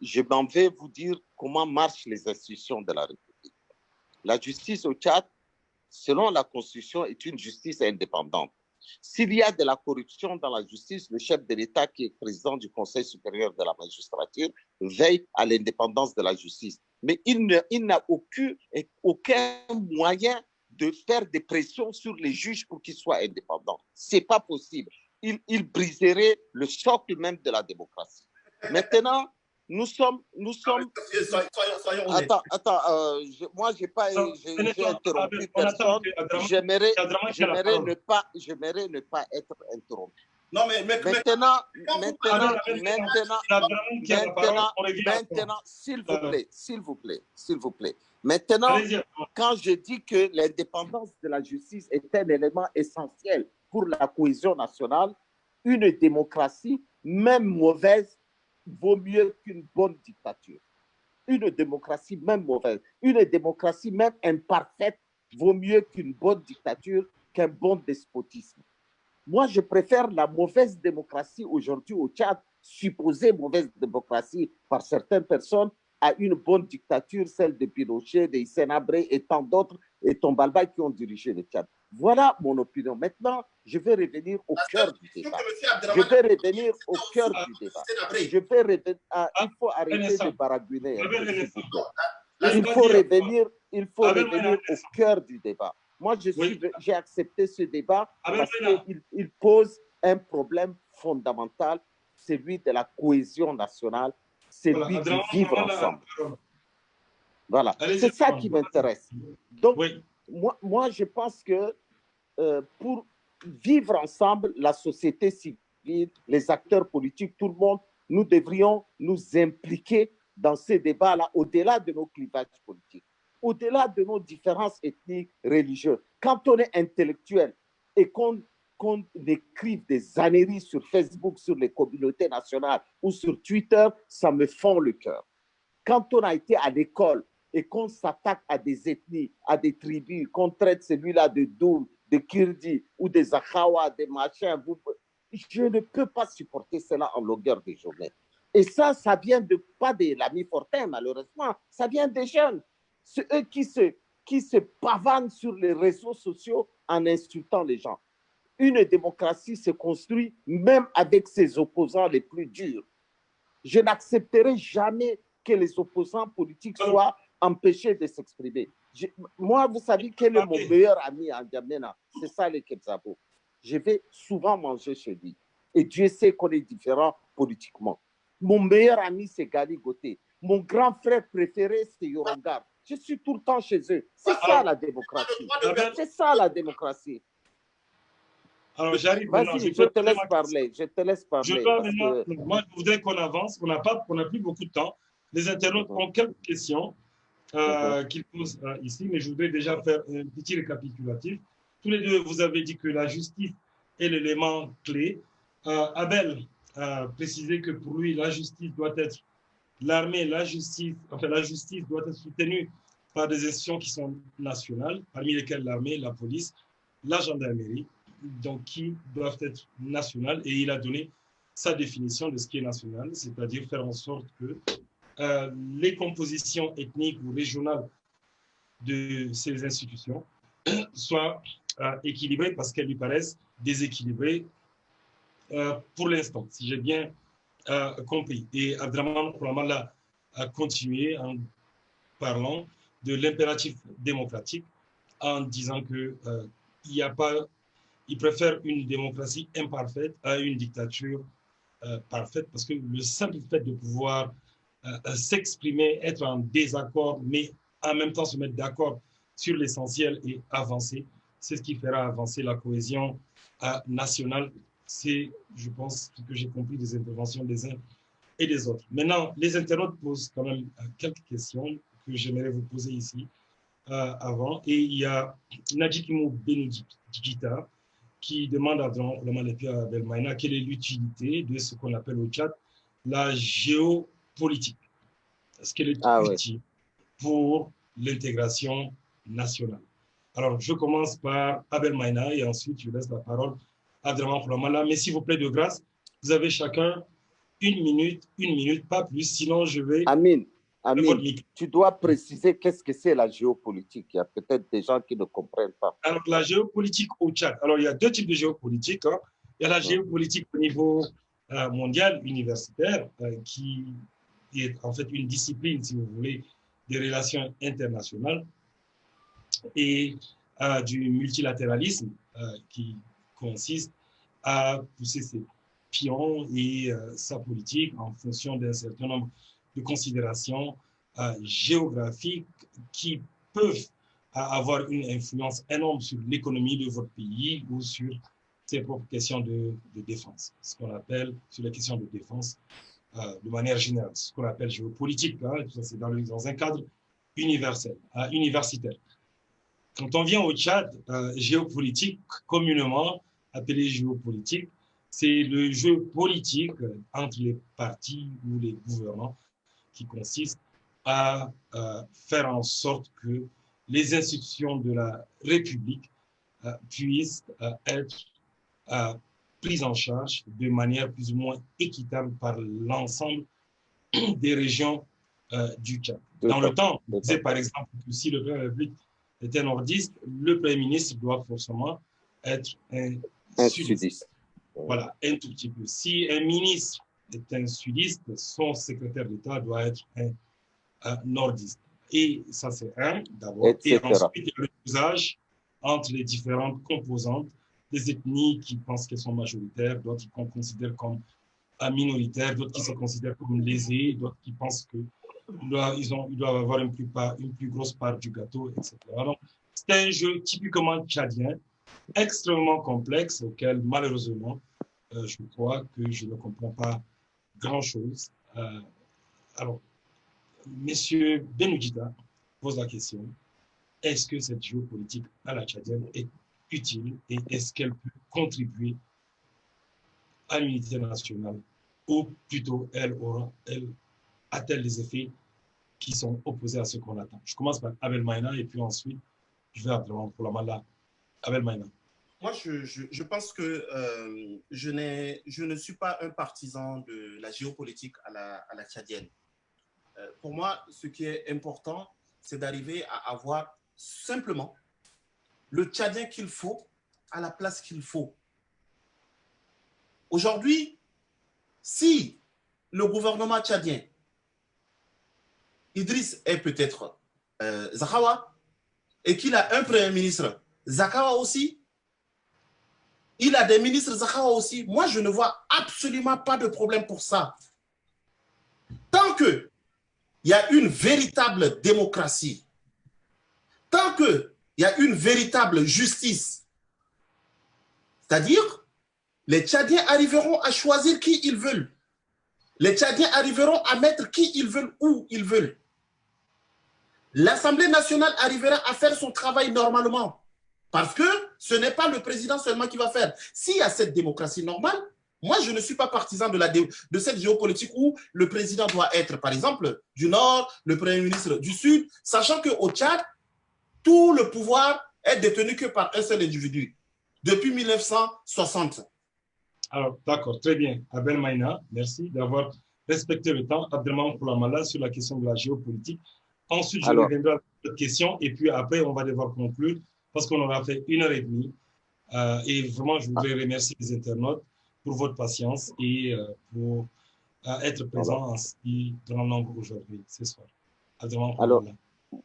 Je m'en vais vous dire comment marchent les institutions de la République. La justice au Tchad, selon la Constitution, est une justice indépendante. S'il y a de la corruption dans la justice, le chef de l'État, qui est président du Conseil supérieur de la magistrature, veille à l'indépendance de la justice. Mais il n'a aucun moyen de faire des pressions sur les juges pour qu'ils soient indépendants. Ce n'est pas possible. Il briserait le socle même de la démocratie. Maintenant, nous sommes... Attends, moi, j'ai interrompu personne. J'aimerais ne pas être interrompu. Non, mais maintenant, s'il vous plaît. Maintenant, quand je dis que l'indépendance de la justice est un élément essentiel pour la cohésion nationale, une démocratie, même mauvaise, vaut mieux qu'une bonne dictature. une démocratie même mauvaise, une démocratie même imparfaite vaut mieux qu'une bonne dictature, qu'un bon despotisme. Moi, je préfère la mauvaise démocratie aujourd'hui au Tchad, supposée mauvaise démocratie par certaines personnes, à une bonne dictature, celle de Pinochet, de Hissène Habré et tant d'autres, et Tombalba qui ont dirigé le Tchad. Voilà mon opinion. Maintenant, je vais revenir au cœur du débat. Je vais revenir au cœur du débat. Je vais revenir il faut arrêter de baragouiner. Il faut revenir au cœur du débat. Moi, j'ai accepté ce débat parce qu'il pose un problème fondamental, celui de la cohésion nationale, celui du vivre ensemble. Voilà, c'est ça qui m'intéresse. Donc, moi, je pense que pour vivre ensemble, la société civile, les acteurs politiques, tout le monde, nous devrions nous impliquer dans ces débats-là, au-delà de nos clivages politiques, au-delà de nos différences ethniques, religieuses. Quand on est intellectuel et qu'on écrive des âneries sur Facebook, sur les communautés nationales ou sur Twitter, ça me fend le cœur. Quand on a été à l'école et qu'on s'attaque à des ethnies, à des tribus, qu'on traite celui-là de Doum, de Kirdi ou des Akhawa, des machins, je ne peux pas supporter cela en longueur de journée. Et ça vient pas de l'ami Fortin, malheureusement, ça vient des jeunes. C'est eux qui se pavanent sur les réseaux sociaux en insultant les gens. Une démocratie se construit même avec ses opposants les plus durs. Je n'accepterai jamais que les opposants politiques soient empêchés de s'exprimer. Moi, vous savez quel est mon meilleur ami en N'Djamena? C'est ça, le Kebzabo. Je vais souvent manger chez lui. Et Dieu sait qu'on est différents politiquement. Mon meilleur ami, c'est Gali Goté. Mon grand frère préféré, c'est Yorongar. Je suis tout le temps chez eux. C'est ça la démocratie. C'est ça la démocratie. Alors, j'arrive maintenant. Je te laisse parler. Je te laisse parler. Moi, je voudrais qu'on avance. On n'a plus beaucoup de temps. Les internautes ont quelques questions qu'ils posent ici, mais je voudrais déjà faire un petit récapitulatif. Tous les deux, vous avez dit que la justice est l'élément clé. Abel a précisé que pour lui, la justice doit être l'armée, la justice doit être soutenue par des institutions qui sont nationales, parmi lesquelles l'armée, la police, la gendarmerie, donc qui doivent être nationales. Et il a donné sa définition de ce qui est national, c'est-à-dire faire en sorte que les compositions ethniques ou régionales de ces institutions soient équilibrées parce qu'elles lui paraissent déséquilibrées pour l'instant, si j'ai bien compris. Et Abdraman Kouramala a continué en parlant de l'impératif démocratique en disant que il préfère une démocratie imparfaite à une dictature parfaite parce que le simple fait de pouvoir s'exprimer, être en désaccord, mais en même temps se mettre d'accord sur l'essentiel et avancer, c'est ce qui fera avancer la cohésion nationale. C'est, je pense, ce que j'ai compris des interventions des uns et des autres. Maintenant, les internautes posent quand même quelques questions que j'aimerais vous poser ici avant. Et il y a Nadjikimo Benudikita qui demande à Abel Maina quelle est l'utilité de ce qu'on appelle au Tchad la géopolitique. Est-ce qu'elle est utile pour l'intégration nationale? Alors, je commence par Abel Maina et ensuite je laisse la parole à Abdraman Kouramala. Mais s'il vous plaît, de grâce, vous avez chacun une minute, pas plus, sinon je vais... Amine, tu dois préciser qu'est-ce que c'est la géopolitique. Il y a peut-être des gens qui ne comprennent pas. Alors, la géopolitique au Tchad. Alors, il y a deux types de géopolitique. Hein. Il y a la géopolitique au niveau mondial, universitaire, qui est en fait une discipline, si vous voulez, des relations internationales et du multilatéralisme qui consiste à pousser ses pions et sa politique en fonction d'un certain nombre de considérations géographiques qui peuvent avoir une influence énorme sur l'économie de votre pays ou sur ses propres questions de défense, ce qu'on appelle, sur les questions de défense de manière générale, ce qu'on appelle géopolitique, hein, c'est dans un cadre universel, universitaire. Quand on vient au Tchad, géopolitique, communément appelé géopolitique, c'est le jeu politique entre les partis ou les gouvernants qui consiste à faire en sorte que les institutions de la République puissent être prises en charge de manière plus ou moins équitable par l'ensemble des régions du Tchad. Dans le temps, on disait par exemple que si le président de la République était nordiste, le Premier ministre doit forcément être un sudiste. Voilà, un tout petit peu. Si un ministre est un sudiste, son secrétaire d'État doit être un nordiste. Et ça, c'est un, d'abord. Et ensuite, il y a le dosage entre les différentes composantes des ethnies qui pensent qu'elles sont majoritaires, d'autres qu'on considère comme minoritaires, d'autres qui se considèrent comme lésés, d'autres qui pensent qu'ils doivent avoir une plus grosse part du gâteau, etc. Donc, c'est un jeu typiquement tchadien, extrêmement complexe, auquel, malheureusement, je crois que je ne comprends pas grand-chose. Alors, Monsieur Benoudjita pose la question, est-ce que cette géopolitique à la tchadienne est utile et est-ce qu'elle peut contribuer à l'unité nationale ou plutôt elle a-t-elle des effets qui sont opposés à ce qu'on attend? Je commence par Abel Maïna et puis ensuite je vais Abdelrahman Koulamala. Abel Maïna. Moi, je pense que je ne suis pas un partisan de la géopolitique à la tchadienne. Pour moi, ce qui est important, c'est d'arriver à avoir simplement le Tchadien qu'il faut à la place qu'il faut. Aujourd'hui, si le gouvernement tchadien, Idriss est peut-être Zakawa, et qu'il a un premier ministre, Zakawa aussi, il a des ministres Zakawa aussi, moi je ne vois absolument pas de problème pour ça. Tant qu'il y a une véritable démocratie, tant qu'il y a une véritable justice, c'est-à-dire les Tchadiens arriveront à choisir qui ils veulent. Les Tchadiens arriveront à mettre qui ils veulent, où ils veulent. L'Assemblée nationale arrivera à faire son travail normalement. Parce que ce n'est pas le président seulement qui va faire. S'il y a cette démocratie normale, moi, je ne suis pas partisan de cette géopolitique où le président doit être, par exemple, du Nord, le Premier ministre du Sud, sachant qu'au Tchad, tout le pouvoir est détenu que par un seul individu, depuis 1960. Alors, d'accord, très bien. Abel Maïna, merci d'avoir respecté le temps. Abdelrahman Koulamala sur la question de la géopolitique. Ensuite, je reviendrai à cette question et puis après, on va devoir conclure parce qu'on aura fait 1h30. Et vraiment, je voudrais remercier les internautes pour votre patience et pour être présents en si grand nombre aujourd'hui, ce soir. Alors,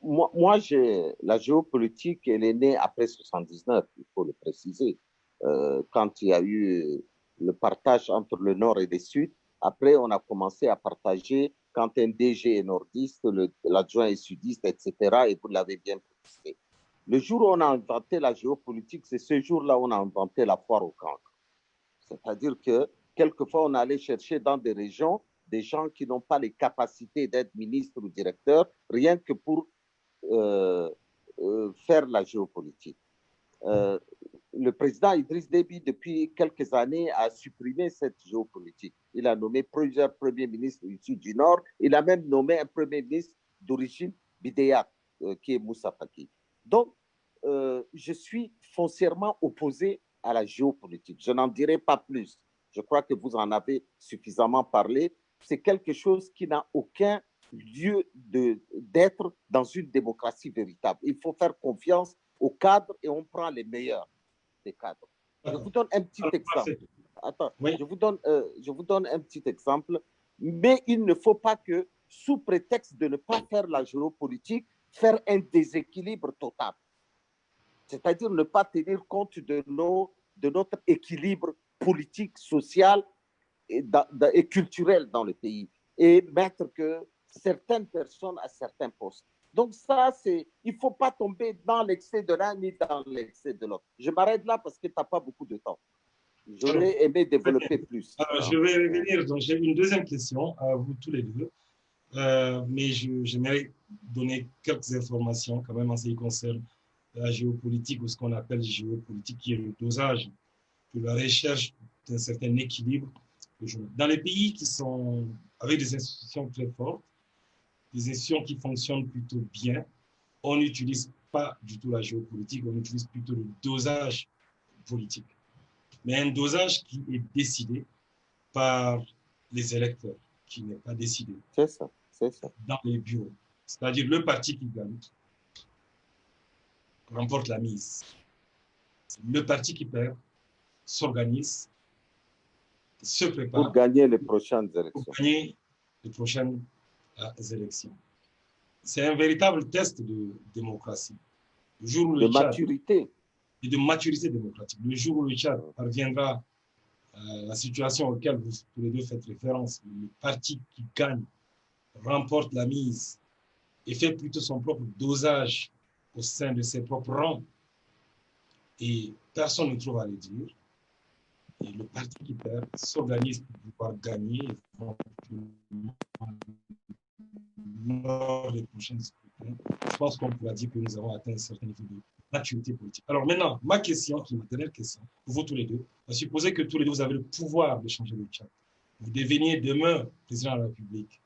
moi la géopolitique, elle est née après 79, il faut le préciser. Quand il y a eu le partage entre le Nord et le Sud, après, on a commencé à partager quand un DG est nordiste, l'adjoint est sudiste, etc. Et vous l'avez bien précisé. Le jour où on a inventé la géopolitique, c'est ce jour-là où on a inventé la foire au cancre. C'est-à-dire que quelquefois, on allait chercher dans des régions des gens qui n'ont pas les capacités d'être ministres ou directeurs, rien que pour faire la géopolitique. Le président Idriss Déby, depuis quelques années, a supprimé cette géopolitique. Il a nommé plusieurs premiers ministres issus du Nord. Il a même nommé un premier ministre d'origine bidéate, qui est Moussa Faki. Donc, je suis foncièrement opposé à la géopolitique. Je n'en dirai pas plus. Je crois que vous en avez suffisamment parlé. C'est quelque chose qui n'a aucun lieu d'être dans une démocratie véritable. Il faut faire confiance aux cadres et on prend les meilleurs des cadres. Je vous donne un petit exemple. Attends, oui. je vous donne un petit exemple. Mais il ne faut pas que, sous prétexte de ne pas faire la géopolitique, faire un déséquilibre total. C'est-à-dire ne pas tenir compte de notre équilibre politique, social et culturel dans le pays et mettre que certaines personnes à certains postes. Donc ça, il ne faut pas tomber dans l'excès de l'un ni dans l'excès de l'autre. Je m'arrête là parce que tu n'as pas beaucoup de temps. J'aurais aimé développer plus. Alors, je vais revenir. Donc, j'ai une deuxième question à vous tous les deux. Mais j'aimerais donner quelques informations quand même en ce qui concerne la géopolitique ou ce qu'on appelle géopolitique, qui est le dosage de la recherche d'un certain équilibre. Dans les pays qui sont avec des institutions très fortes, des institutions qui fonctionnent plutôt bien, on n'utilise pas du tout la géopolitique, on utilise plutôt le dosage politique. Mais un dosage qui est décidé par les électeurs, qui n'est pas décidé dans les bureaux. C'est-à-dire le parti qui gagne remporte la mise. Le parti qui perd s'organise, se prépare pour gagner les prochaines élections. Pour gagner les prochaines élections. C'est un véritable test de démocratie. Le jour où de maturité. Et de maturité démocratique. Le jour où le Tchad parviendra à la situation auquel vous tous les deux faites référence, le parti qui gagne remporte la mise et fait plutôt son propre dosage au sein de ses propres rangs, et personne ne trouve à le dire, et le parti qui perd s'organise pour pouvoir gagner lors des prochains scrutins. Je pense qu'on pourra dire que nous avons atteint un certain niveau de maturité politique. Alors maintenant, ma question, qui est ma dernière question, pour vous tous les deux, à supposer que tous les deux, vous avez le pouvoir de changer le Tchad. Vous deveniez demain président de la République.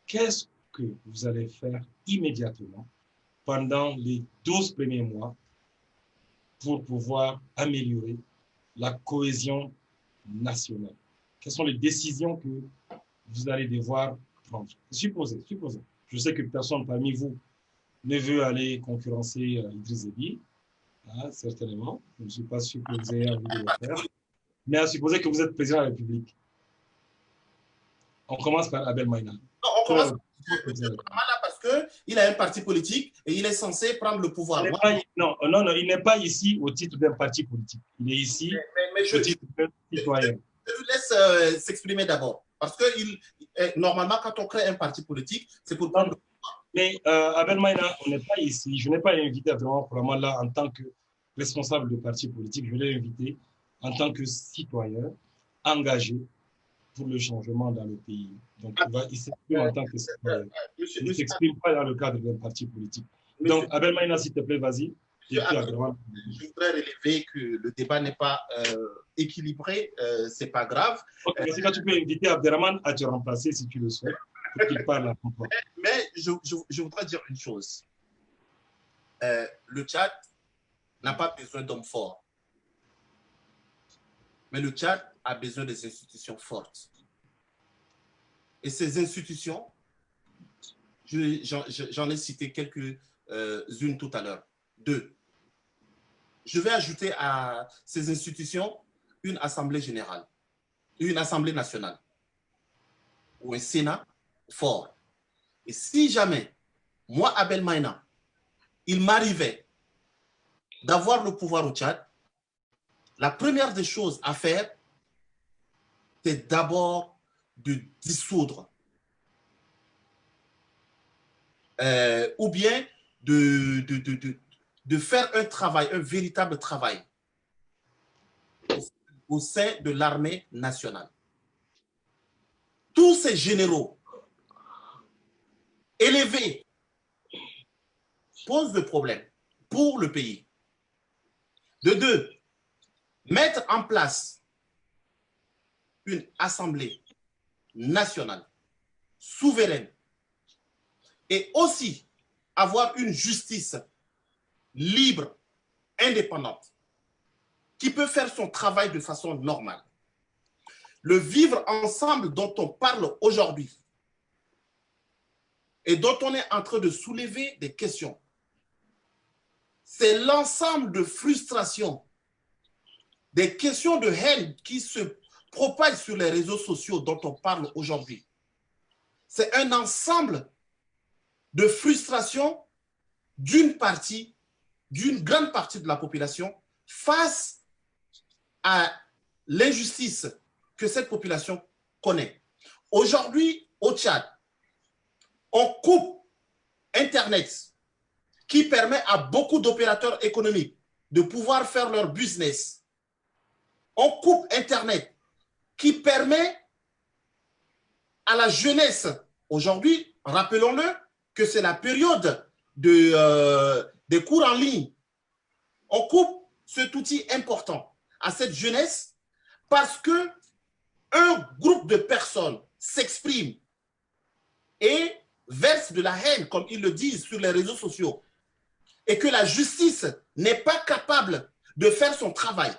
Qu'est-ce que vous allez faire immédiatement pendant les 12 premiers mois pour pouvoir améliorer la cohésion nationale? Quelles sont les décisions que vous allez devoir prendre? Supposez. Je sais que personne parmi vous ne veut aller concurrencer Idriss Déby, hein, certainement. Je ne suis pas sûr que vous ayez envie de le faire. Mais à supposer que vous êtes président de la République. On commence par Abel Maïna. Non, on commence par Maïna parce qu'il a un parti politique et il est censé prendre le pouvoir. Non, il n'est pas ici au titre d'un parti politique. Il est ici au titre d'un citoyen. Je lui laisse s'exprimer d'abord. Parce que normalement, quand on crée un parti politique, c'est pour prendre le pouvoir. Mais Abel Maïna, on n'est pas ici. Je n'ai pas invité vraiment là en tant que responsable de parti politique. Je l'ai invité en tant que citoyen engagé pour le changement dans le pays. Donc, il s'exprime en tant que citoyen. Il ne s'exprime pas dans le cadre d'un parti politique. Donc, Abel Maïna, s'il te plaît, vas-y. Je voudrais relever que le débat n'est pas équilibré, c'est pas grave. Ok, c'est quand tu peux inviter Abderrahmane à te remplacer si tu le souhaites, pour qu'il parle à ton tour. Mais je voudrais dire une chose. Le Tchad n'a pas besoin d'hommes forts. Mais le Tchad a besoin des institutions fortes. Et ces institutions, j'en ai cité quelques-unes tout à l'heure. 2. Je vais ajouter à ces institutions une assemblée générale, une assemblée nationale ou un Sénat fort. Et si jamais, moi, Abel Maïna, il m'arrivait d'avoir le pouvoir au Tchad, la première des choses à faire, c'est d'abord de dissoudre ou bien de faire un travail, un véritable travail au sein de l'armée nationale. Tous ces généraux élevés posent le problème pour le pays. De 2, mettre en place une assemblée nationale souveraine et aussi avoir une justice libre, indépendante, qui peut faire son travail de façon normale. Le vivre ensemble dont on parle aujourd'hui et dont on est en train de soulever des questions, c'est l'ensemble de frustrations, des questions de haine qui se propagent sur les réseaux sociaux dont on parle aujourd'hui. C'est un ensemble de frustrations d'une grande partie de la population face à l'injustice que cette population connaît. Aujourd'hui, au Tchad, on coupe Internet qui permet à beaucoup d'opérateurs économiques de pouvoir faire leur business. On coupe Internet qui permet à la jeunesse, aujourd'hui, rappelons-le, que c'est la période des cours en ligne. On coupe cet outil important à cette jeunesse parce que un groupe de personnes s'exprime et verse manifestent de la haine, comme ils le disent sur les réseaux sociaux, et que la justice n'est pas capable de faire son travail.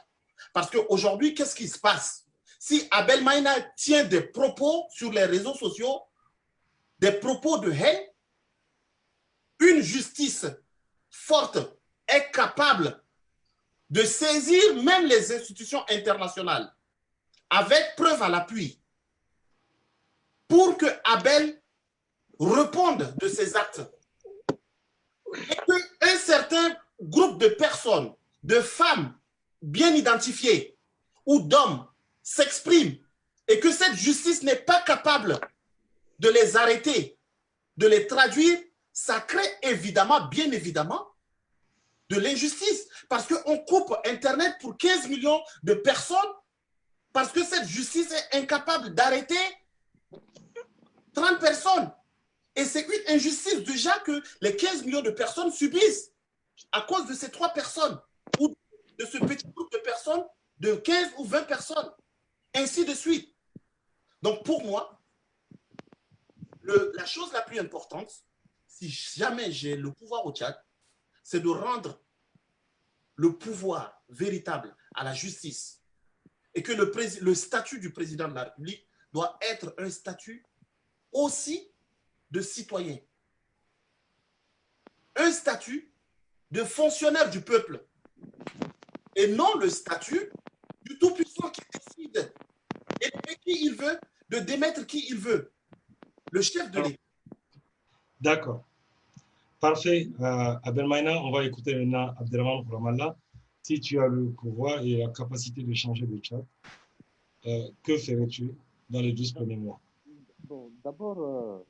Parce qu'aujourd'hui, qu'est-ce qui se passe? Si Abel Maïna tient des propos sur les réseaux sociaux, des propos de haine, une justice forte est capable de saisir même les institutions internationales avec preuve à l'appui pour que Abel réponde de ses actes. Et qu'un certain groupe de personnes, de femmes bien identifiées ou d'hommes s'expriment et que cette justice n'est pas capable de les arrêter, de les traduire, ça crée évidemment, bien évidemment, de l'injustice. Parce qu'on coupe Internet pour 15 millions de personnes parce que cette justice est incapable d'arrêter 30 personnes. Et c'est une injustice déjà que les 15 millions de personnes subissent à cause de ces 3 personnes ou de ce petit groupe de personnes de 15 ou 20 personnes, ainsi de suite. Donc pour moi, la chose la plus importante, si jamais j'ai le pouvoir au Tchad, c'est de rendre le pouvoir véritable à la justice et que le statut du président de la République doit être un statut aussi de citoyen, un statut de fonctionnaire du peuple et non le statut du tout-puissant qui décide et de qui il veut, de démettre qui il veut, le chef de l'État. D'accord. Parfait. Abel Maïna, on va écouter maintenant Abdelrahman Ramallah. Si tu as le pouvoir et la capacité de changer de Tchad, que ferais-tu dans les 12 premiers mois? Bon, d'abord,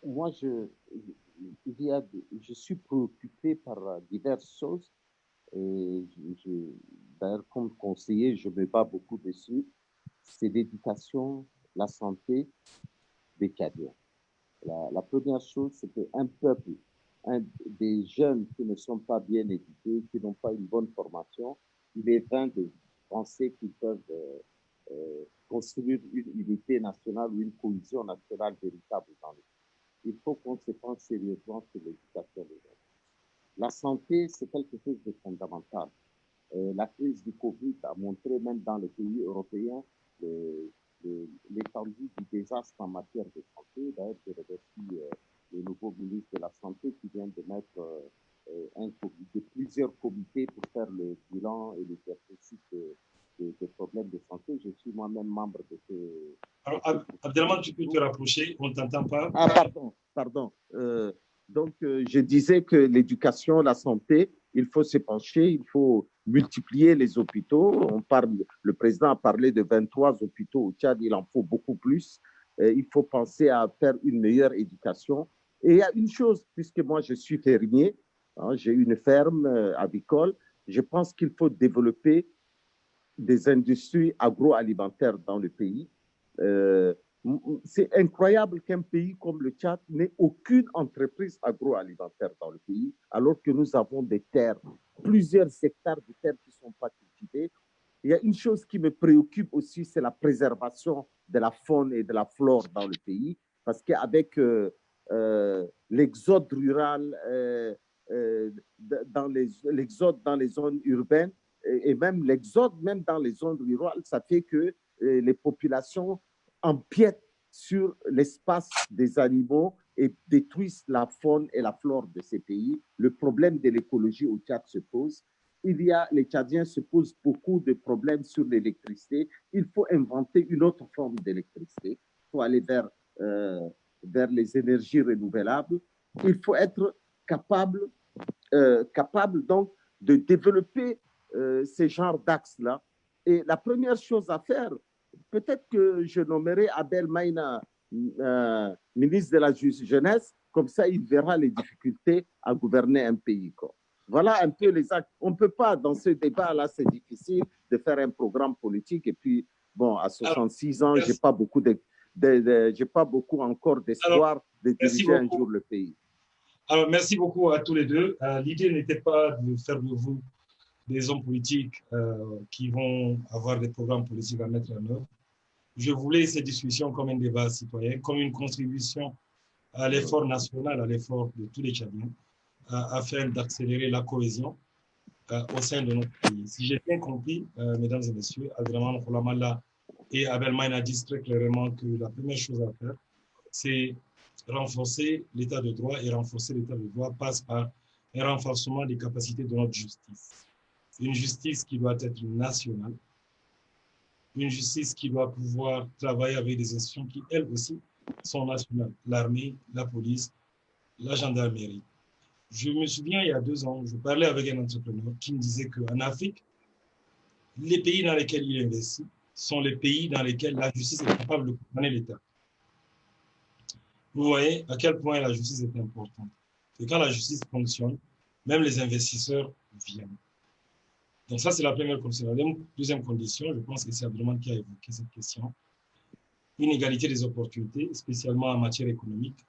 moi, je suis préoccupé par diverses choses. Et d'ailleurs, comme conseiller, je me bats beaucoup dessus. C'est l'éducation, la santé des Tchadiens. La première chose, c'est qu'un peuple, des jeunes qui ne sont pas bien éduqués, qui n'ont pas une bonne formation, il est vain de penser qu'ils peuvent construire une unité nationale ou une cohésion nationale véritable dans le pays. Il faut qu'on se pense sérieusement sur l'éducation des jeunes. La santé, c'est quelque chose de fondamental. La crise du Covid a montré, même dans les pays européens, l'étendue du désastre en matière de santé. D'ailleurs, je remercie le nouveau ministre de la Santé qui vient de mettre plusieurs comités pour faire le bilan et le diagnostic des problèmes de santé. Je suis moi-même membre de ce... Alors, Abdelrahman, tu peux te rapprocher, on ne t'entend pas. Ah, pardon. Donc, je disais que l'éducation, la santé, il faut se pencher, il faut multiplier les hôpitaux. Le président a parlé de 23 hôpitaux au Tchad, il en faut beaucoup plus. Il faut penser à faire une meilleure éducation. Et il y a une chose, puisque moi je suis fermier, hein, j'ai une ferme avicole, je pense qu'il faut développer des industries agroalimentaires dans le pays. C'est incroyable qu'un pays comme le Tchad n'ait aucune entreprise agroalimentaire dans le pays, alors que nous avons des terres, plusieurs hectares de terres qui ne sont pas cultivées. Il y a une chose qui me préoccupe aussi, c'est la préservation de la faune et de la flore dans le pays, parce qu'avec l'exode rural, l'exode dans les zones urbaines, et même l'exode même dans les zones rurales, ça fait que les populations empiètent sur l'espace des animaux et détruisent la faune et la flore de ces pays. Le problème de l'écologie au Tchad se pose. Les Tchadiens se posent beaucoup de problèmes sur l'électricité. Il faut inventer une autre forme d'électricité. Il faut aller vers les énergies renouvelables. Il faut être capable donc de développer ces genres d'axes-là. Et la première chose à faire, peut-être que je nommerai Abel Maïna ministre de la Jeunesse, comme ça il verra les difficultés à gouverner un pays. Quoi. Voilà un peu les actes. On ne peut pas, dans ce débat-là, c'est difficile de faire un programme politique. Et puis, bon, à 66 ans, je n'ai pas beaucoup encore d'espoir de diriger un jour le pays. Alors, merci beaucoup à tous les deux. L'idée n'était pas de faire de vous des hommes politiques qui vont avoir des programmes politiques à mettre en œuvre. Je voulais ces discussions comme un débat citoyen, comme une contribution à l'effort national, à l'effort de tous les Tchadiens, afin d'accélérer la cohésion au sein de notre pays. Si j'ai bien compris, mesdames et messieurs, Abdelrahman Khoulamalla et Abel Maïna disent très clairement que la première chose à faire, c'est renforcer l'état de droit, et renforcer l'état de droit passe par un renforcement des capacités de notre justice. Une justice qui doit être nationale, une justice qui doit pouvoir travailler avec des institutions qui, elles aussi, sont nationales. L'armée, la police, la gendarmerie. Je me souviens, il y a 2 ans, je parlais avec un entrepreneur qui me disait qu'en Afrique, les pays dans lesquels il investit sont les pays dans lesquels la justice est capable de condamner l'État. Vous voyez à quel point la justice est importante. Et quand la justice fonctionne, même les investisseurs viennent. Donc ça, c'est la première condition. La deuxième condition, je pense que c'est Abdelrahman qui a évoqué cette question, une égalité des opportunités, spécialement en matière économique,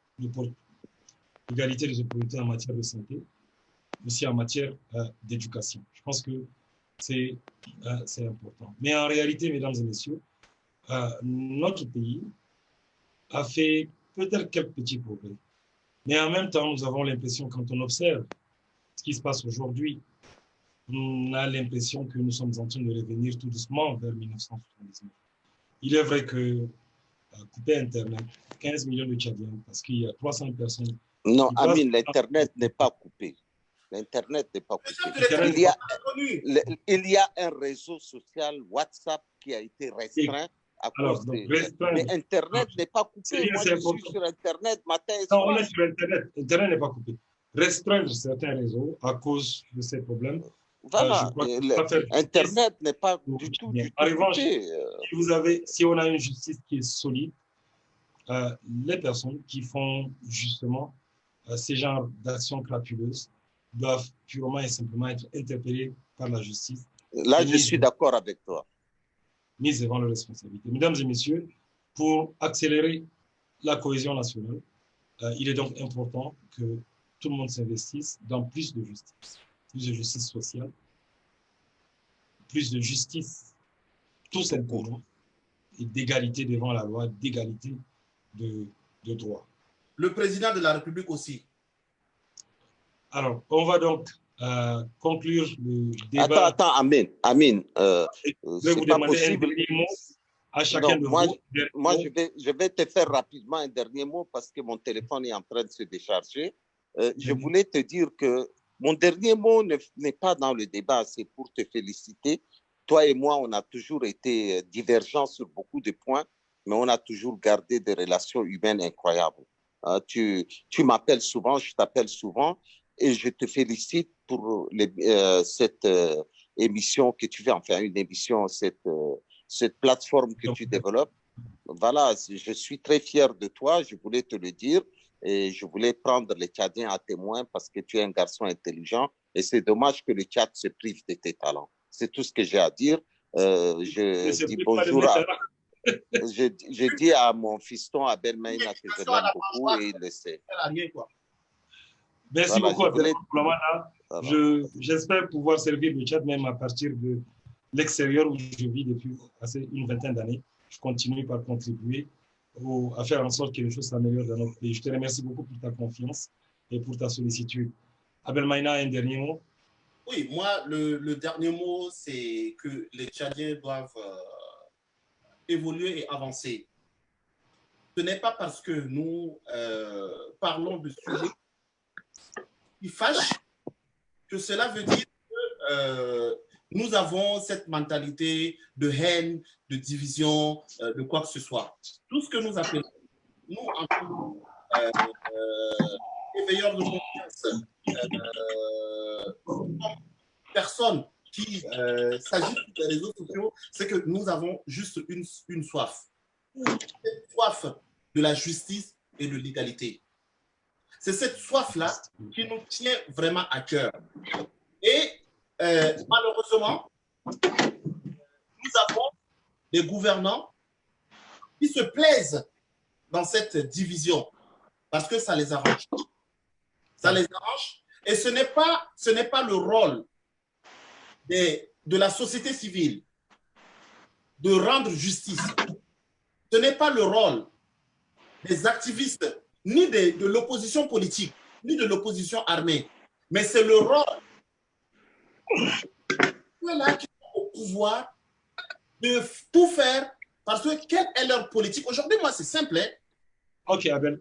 l'égalité des opportunités en matière de santé, aussi en matière d'éducation. Je pense que c'est important. Mais en réalité, mesdames et messieurs, notre pays a fait peut-être quelques petits progrès. Mais en même temps, nous avons l'impression, quand on observe ce qui se passe aujourd'hui, on a l'impression que nous sommes en train de revenir tout doucement vers 1979. Il est vrai que couper Internet, 15 millions de Tchadiens, parce qu'il y a 300 personnes. Non, Amine, l'Internet n'est pas coupé. L'Internet n'est pas coupé. Il y a un réseau social, WhatsApp, qui a été restreint à cause de... Mais Internet n'est pas coupé. Moi, je suis sur Internet matin et soir. Non, on est sur Internet. Internet n'est pas coupé. Restreindre certains réseaux à cause de ces problèmes. Voilà, Internet n'est pas du tout En revanche, si on a une justice qui est solide, les personnes qui font justement ces genres d'actions crapuleuses doivent purement et simplement être interpellées par la justice. Là, je suis d'accord avec toi. Mises devant leurs responsabilités. Mesdames et messieurs, pour accélérer la cohésion nationale, il est donc important que tout le monde s'investisse dans plus de justice sociale, plus de justice, tout simplement, et d'égalité devant la loi, d'égalité de droit. Le président de la République aussi. Alors, on va donc conclure le débat. Attends, Amine. Je vais vous demander un dernier mot à chacun de vous. Moi, je vais te faire rapidement un dernier mot parce que mon téléphone est en train de se décharger. Je voulais te dire que mon dernier mot n'est pas dans le débat, c'est pour te féliciter. Toi et moi, on a toujours été divergents sur beaucoup de points, mais on a toujours gardé des relations humaines incroyables. Tu m'appelles souvent, je t'appelle souvent, et je te félicite pour cette émission que tu fais, enfin une émission, cette plateforme que tu développes. Voilà, je suis très fier de toi, je voulais te le dire. Et je voulais prendre les Tchadiens à témoin parce que tu es un garçon intelligent et c'est dommage que le Tchad se prive de tes talents. C'est tout ce que j'ai à dire. Je dis bonjour je dis à mon fiston Abel Maïna que je l'aime beaucoup et il le sait. Merci beaucoup, Abel. J'espère pouvoir servir le Tchad même à partir de l'extérieur où je vis depuis une vingtaine d'années. Je continue par contribuer à faire en sorte que les choses s'améliorent dans notre pays. Je te remercie beaucoup pour ta confiance et pour ta sollicitude. Abel Maïna, un dernier mot? Oui, moi, le dernier mot, c'est que les Tchadiens doivent évoluer et avancer. Ce n'est pas parce que nous parlons de sujets qui fâchent que cela veut dire que nous avons cette mentalité de haine, de division, de quoi que ce soit. Tout ce que nous appelons, nous, en tant qu'éveilleurs de conscience, comme personnes qui s'agitent sur les réseaux sociaux, c'est que nous avons juste une soif. Cette soif de la justice et de l'égalité. C'est cette soif-là qui nous tient vraiment à cœur. Et malheureusement, nous avons des gouvernants qui se plaisent dans cette division parce que ça les arrange. Ça les arrange et ce n'est pas le rôle de la société civile de rendre justice. Ce n'est pas le rôle des activistes ni de l'opposition politique, ni de l'opposition armée. Mais c'est le rôle là qui est au pouvoir de tout faire parce que quelle est leur politique? Aujourd'hui, moi, c'est simple. Hein? Ok, Abel.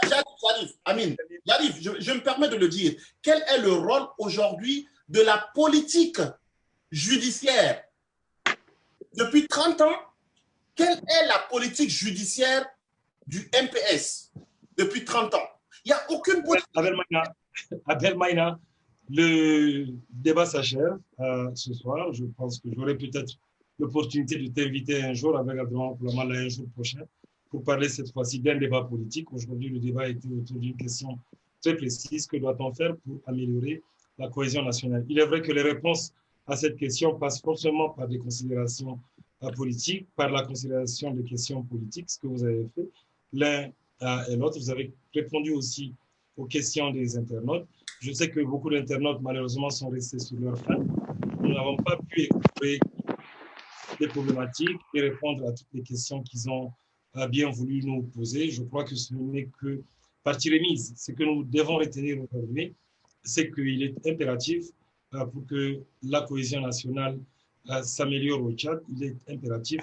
J'arrive, Amine. J'arrive, je me permets de le dire. Quel est le rôle aujourd'hui de la politique judiciaire? Depuis 30 ans, quelle est la politique judiciaire du MPS depuis 30 ans? Il n'y a aucune politique. Abel Maïna, le débat s'achève ce soir. Je pense que j'aurai peut-être l'opportunité de t'inviter un jour avec Abdelman Poulama un jour prochain pour parler cette fois-ci d'un débat politique. Aujourd'hui, le débat était autour d'une question très précise. Que doit-on faire pour améliorer la cohésion nationale? Il est vrai que les réponses à cette question passent forcément par des considérations politiques, par la considération des questions politiques, ce que vous avez fait l'un et l'autre. Vous avez répondu aussi aux questions des internautes. Je sais que beaucoup d'internautes, malheureusement, sont restés sur leur faim. Nous n'avons pas pu écouter des problématiques et répondre à toutes les questions qu'ils ont bien voulu nous poser. Je crois que ce n'est que partie remise. Ce que nous devons retenir aujourd'hui, c'est qu'il est impératif pour que la cohésion nationale s'améliore au Tchad. Il est impératif